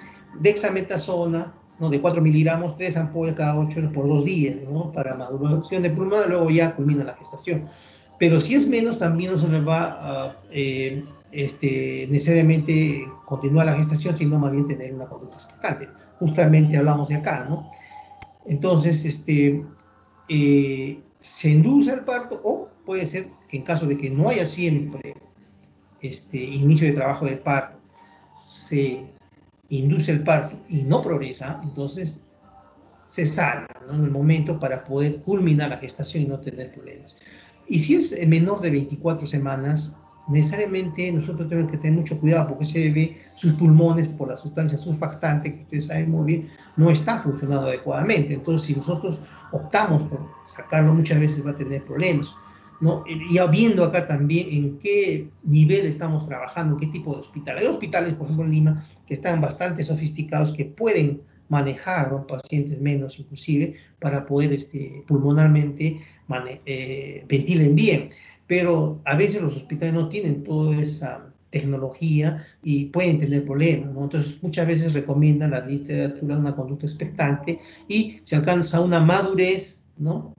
dexametasona, ¿no? De 4 miligramos, 3 ampollas cada 8 horas por 2 días, ¿no? Para maduración de pulmonar, luego ya culmina la gestación. Pero si es menos, también no se les va a necesariamente continuar la gestación, sino más bien tener una conducta expectante. Justamente hablamos de acá, ¿no? Entonces, se induce el parto, o puede ser que en caso de que no haya siempre inicio de trabajo de parto, se induce el parto y no progresa, entonces se salva, ¿no? En el momento para poder culminar la gestación y no tener problemas. Y si es menor de 24 semanas, necesariamente nosotros tenemos que tener mucho cuidado porque ese bebé, sus pulmones, por la sustancia surfactante, que ustedes saben muy bien, no está funcionando adecuadamente. Entonces, si nosotros optamos por sacarlo, muchas veces va a tener problemas, ¿no? Y viendo acá también en qué nivel estamos trabajando, en qué tipo de hospital. Hay hospitales, por ejemplo, en Lima, que están bastante sofisticados, que pueden manejar, ¿no? Pacientes menos inclusive, para poder pulmonarmente ventilen bien. Pero a veces los hospitales no tienen toda esa tecnología y pueden tener problemas, ¿no? Entonces muchas veces recomiendan la literatura una conducta expectante y se alcanza una madurez, ¿no?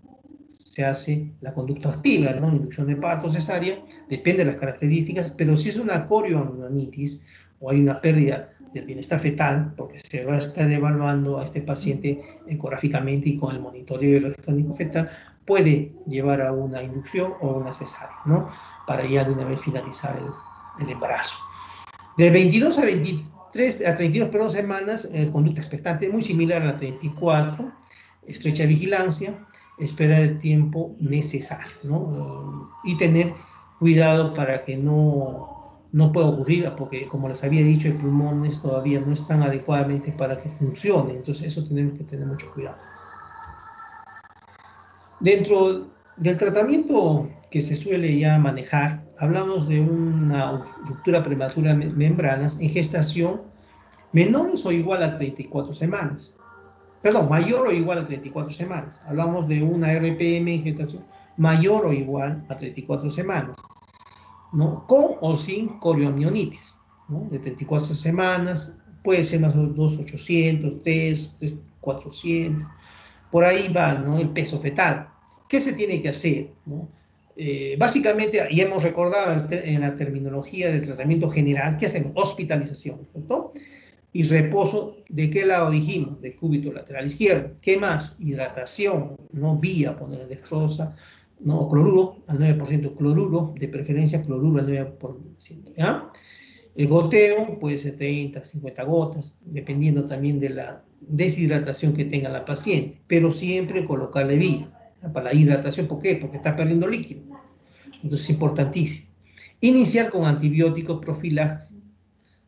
Se hace la conducta activa, ¿no? Inducción de parto, cesárea, depende de las características, pero si es una corioamnionitis o hay una pérdida del bienestar fetal, porque se va a estar evaluando a este paciente ecográficamente y con el monitoreo electrónico fetal, puede llevar a una inducción o una cesárea, ¿no? Para ya de una vez finalizar el embarazo. De 22 a 23, a 32, perdón, semanas, conducta expectante, muy similar a la 34, estrecha vigilancia, esperar el tiempo necesario, ¿no? Y tener cuidado para que no pueda ocurrir, porque como les había dicho, el pulmones todavía no están adecuadamente para que funcione, entonces eso tenemos que tener mucho cuidado. Dentro del tratamiento que se suele ya manejar, hablamos de una ruptura prematura de membranas en gestación menores o igual a 34 semanas. Perdón, mayor o igual a 34 semanas. Hablamos de una RPM en gestación mayor o igual a 34 semanas, ¿no? Con o sin coriomionitis, ¿no? De 34 semanas, puede ser más o menos 2,800, 3,400, por ahí va, ¿no? El peso fetal. ¿Qué se tiene que hacer, ¿no? Básicamente, y hemos recordado en la terminología del tratamiento general, ¿qué hacemos? Hospitalización, ¿cierto? Y reposo, ¿de qué lado dijimos? De cúbito lateral izquierdo. ¿Qué más? Hidratación, ¿no? Vía, poner dextrosa, ¿no? Cloruro al 9%, cloruro, de preferencia cloruro al 9%, ¿ya? El goteo puede ser 30, 50 gotas, dependiendo también de la deshidratación que tenga la paciente, pero siempre colocarle vía para la hidratación. ¿Por qué? Porque está perdiendo líquido. Entonces es importantísimo. Iniciar con antibióticos profilaxis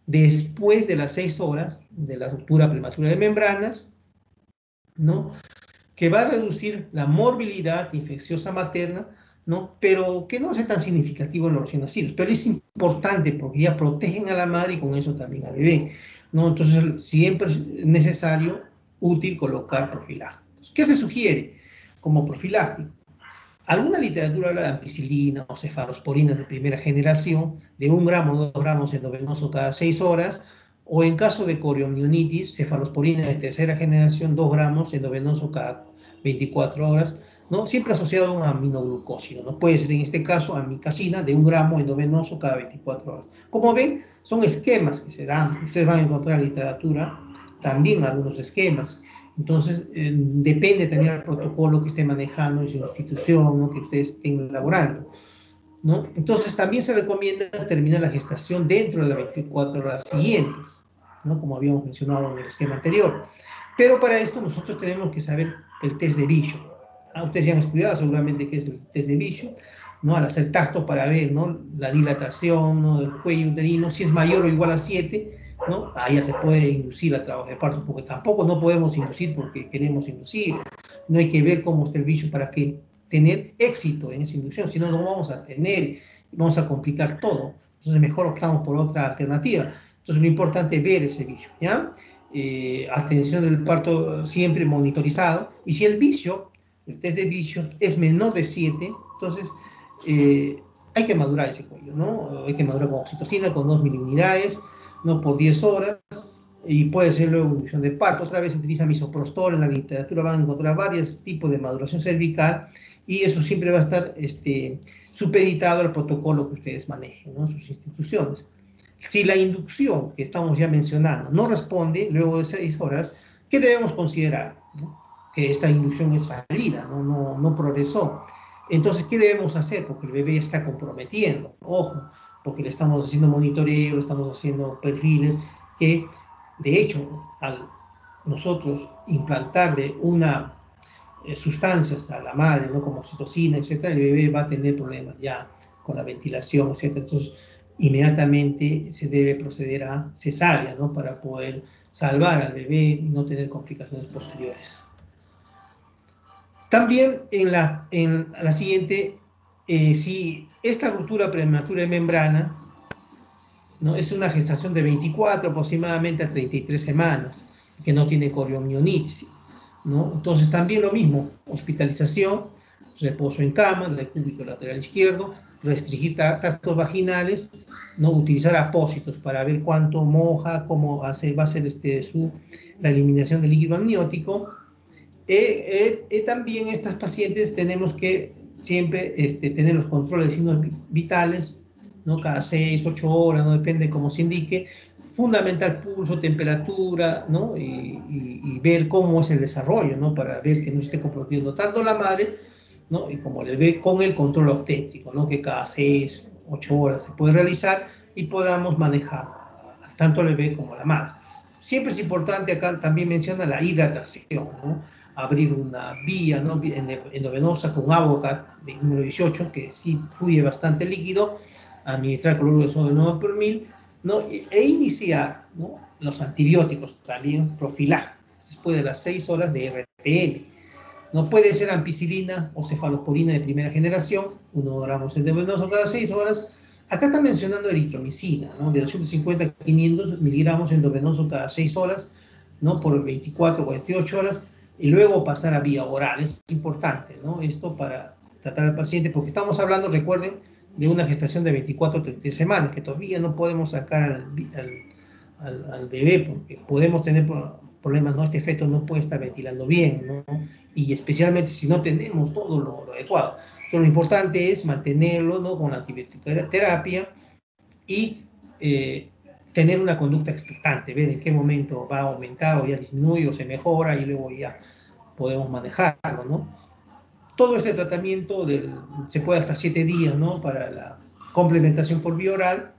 después de las 6 horas de la ruptura prematura de membranas, ¿no? Que va a reducir la morbilidad infecciosa materna, ¿no? Pero que no hace tan significativo en los recién nacidos. Pero es importante porque ya protegen a la madre y con eso también al bebé, ¿no? Entonces, siempre es necesario, útil, colocar profilácticos. ¿Qué se sugiere como profiláctico? Alguna literatura habla de ampicilina o cefalosporinas de primera generación, de 1 gramo o 2 gramos endovenoso cada 6 horas, o en caso de coriomionitis, cefalosporina de tercera generación, 2 gramos endovenoso cada 24 horas, ¿no? Siempre asociado a un aminoglucósido, ¿no? Puede ser en este caso amicacina de 1 gramo endovenoso cada 24 horas. Como ven, son esquemas que se dan. Ustedes van a encontrar en la literatura también algunos esquemas. Entonces, depende también del protocolo que esté manejando en su institución, ¿no? Que ustedes estén elaborando, ¿no? Entonces, también se recomienda terminar la gestación dentro de las 24 horas siguientes, ¿no? Como habíamos mencionado en el esquema anterior. Pero para esto nosotros tenemos que saber el test de Bishop. Ustedes ya han estudiado seguramente qué es el test de Bishop, ¿no? Al hacer tacto para ver, ¿no? La dilatación, ¿no? Del cuello uterino, si es mayor o igual a 7, ¿no? Ahí ya se puede inducir a trabajo de parto, porque tampoco no podemos inducir porque queremos inducir. No hay que ver cómo está el bicho para que tener éxito en esa inducción, si no, no vamos a tener, vamos a complicar todo. Entonces, mejor optamos por otra alternativa. Entonces, lo importante es ver ese bicho, ¿ya? Atención del parto siempre monitorizado. Y si el bicho, el test de bicho, es menor de 7, entonces hay que madurar ese cuello, ¿no? Hay que madurar con oxitocina, con 2 miliunidades, ¿no? Por 10 horas, y puede ser luego inducción de parto. Otra vez se utiliza misoprostol, en la literatura van a encontrar varios tipos de maduración cervical, y eso siempre va a estar supeditado al protocolo que ustedes manejen, ¿no? Sus instituciones. Si la inducción que estamos ya mencionando no responde luego de 6 horas, ¿qué debemos considerar? ¿No? Que esta inducción es fallida, no progresó. Entonces, ¿qué debemos hacer? Porque el bebé está comprometiendo, ojo, porque le estamos haciendo monitoreo, estamos haciendo perfiles, que de hecho, al nosotros implantarle una sustancias a la madre, ¿no? Como oxitocina, etcétera, el bebé va a tener problemas ya con la ventilación, etcétera. Entonces, inmediatamente se debe proceder a cesárea, ¿no? Para poder salvar al bebé y no tener complicaciones posteriores. También en la siguiente, si esta ruptura prematura de membrana, ¿no? Es una gestación de 24 aproximadamente a 33 semanas, que no tiene coriomionitis, ¿no? Entonces también lo mismo, hospitalización, reposo en cama, del cúbito lateral izquierdo, restringir tactos vaginales, no utilizar apósitos para ver cuánto moja, cómo va a ser la eliminación del líquido amniótico. También estas pacientes tenemos que siempre tener los controles de signos vitales, ¿no? Cada 6, 8 horas, no depende cómo se indique, fundamental pulso, temperatura, ¿no? Y ver cómo es el desarrollo, ¿no? Para ver que no se esté comprometiendo tanto la madre, ¿no? Y como le ve con el control obstétrico, ¿no? Que cada 6, 8 horas se puede realizar y podamos manejar tanto el bebé como la madre. Siempre es importante, acá también menciona la hidratación, ¿no? Abrir una vía, ¿no? Endovenosa con Avocat de número 18, que sí fluye bastante líquido, administrar cloruro de sodio de 9 por 1000, ¿no? E iniciar, ¿no? Los antibióticos también profilácticos después de las 6 horas de RPL. No puede ser ampicilina o cefalosporina de primera generación, 1 gramos endovenoso cada 6 horas. Acá está mencionando eritromicina, ¿no? De 250 a 500 miligramos endovenoso cada 6 horas, ¿no? Por 24 o 48 horas, y luego pasar a vía oral. Es importante, ¿no? Esto para tratar al paciente, porque estamos hablando, recuerden, de una gestación de 24 o 30 semanas, que todavía no podemos sacar al bebé, porque podemos tener problemas, ¿no? Este feto no puede estar ventilando bien, ¿no? Y especialmente si no tenemos todo lo adecuado. Entonces, lo importante es mantenerlo, ¿no? Con la antibioterapia y tener una conducta expectante, ver en qué momento va a aumentar o ya disminuye o se mejora y luego ya podemos manejarlo, ¿no? Todo este tratamiento se puede hasta 7 días, ¿no? Para la complementación por vía oral,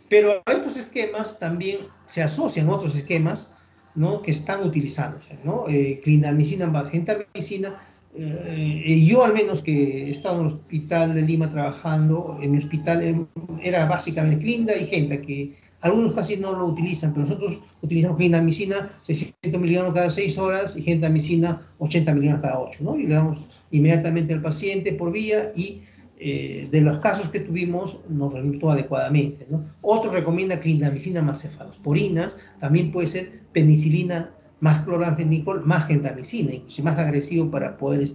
pero a estos esquemas también se asocian otros esquemas, ¿no? Que están utilizándose, ¿no? Clindamicina, gentamicina. Yo al menos que he estado en el hospital de Lima trabajando, en mi hospital era básicamente clinda y genta, que algunos casi no lo utilizan, pero nosotros utilizamos clindamicina 600 miligramos cada 6 horas y gentamicina 80 miligramos cada 8, ¿no? Y le damos inmediatamente al paciente por vía y de los casos que tuvimos nos resultó adecuadamente, ¿no? Otro recomienda clindamicina más cefalosporinas, también puede ser penicilina más cloranfenicol más gentamicina, incluso más agresivo para poder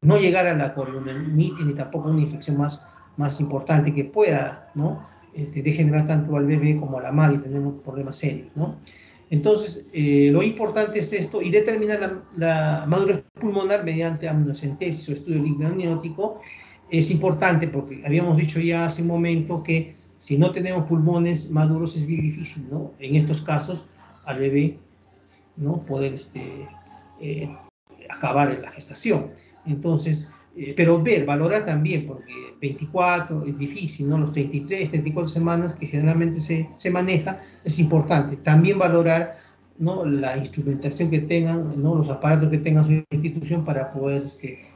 no llegar a la corionitis ni tampoco una infección más importante que pueda, ¿no? Degenerar tanto al bebé como a la madre y tenemos problemas serios, ¿no? Entonces, lo importante es esto y determinar la madurez pulmonar mediante amniocentesis o estudio líquido amniótico. Es importante porque habíamos dicho ya hace un momento que si no tenemos pulmones maduros es bien difícil, ¿no? En estos casos, al bebé, ¿no? Poder acabar en la gestación. Entonces, pero valorar también, porque 24 es difícil, ¿no? Los 33, 34 semanas que generalmente se maneja, es importante. También valorar, ¿no? La instrumentación que tengan, ¿no? Los aparatos que tengan su institución para poder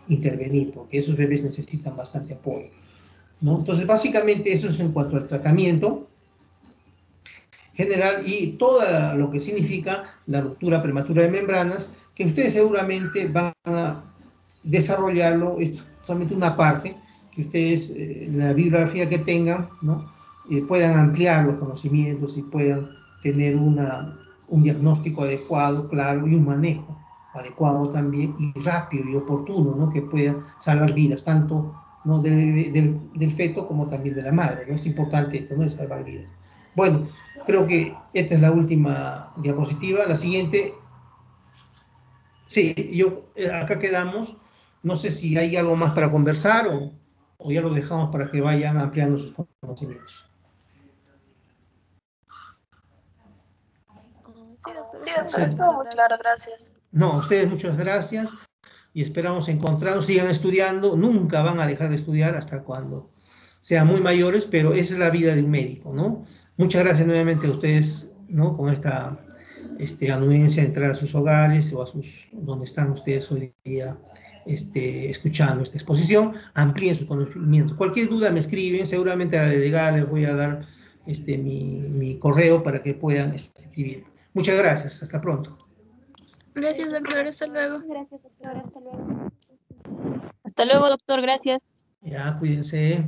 intervenir, porque esos bebés necesitan bastante apoyo, ¿no? Entonces, básicamente eso es en cuanto al tratamiento general y todo lo que significa la ruptura prematura de membranas, que ustedes seguramente van a desarrollarlo, es solamente una parte, que ustedes, la bibliografía que tengan, ¿no? Puedan ampliar los conocimientos y puedan tener un diagnóstico adecuado, claro, y un manejo adecuado también, y rápido y oportuno, ¿no? Que pueda salvar vidas, tanto, ¿no? del feto como también de la madre, ¿no? Es importante esto, ¿no? De salvar vidas. Bueno, creo que esta es la última diapositiva. La siguiente, sí, acá quedamos. No sé si hay algo más para conversar o ya lo dejamos para que vayan ampliando sus conocimientos. Sí, doctor, Sí, estuvo doctor, muy estuvo claro, muy claro, gracias. gracias. No, a ustedes muchas gracias y esperamos encontrarnos. Sigan estudiando, nunca van a dejar de estudiar hasta cuando sean muy mayores, pero esa es la vida de un médico, ¿no? Muchas gracias nuevamente a ustedes, ¿no? Con esta anuencia de entrar a sus hogares o donde están ustedes hoy día escuchando esta exposición, amplíen sus conocimientos. Cualquier duda me escriben, seguramente a la delegada les voy a dar mi correo para que puedan escribir. Muchas gracias, hasta pronto. Gracias, doctor, hasta luego. Gracias, doctor, hasta luego. Hasta luego, doctor, gracias. Ya, cuídense.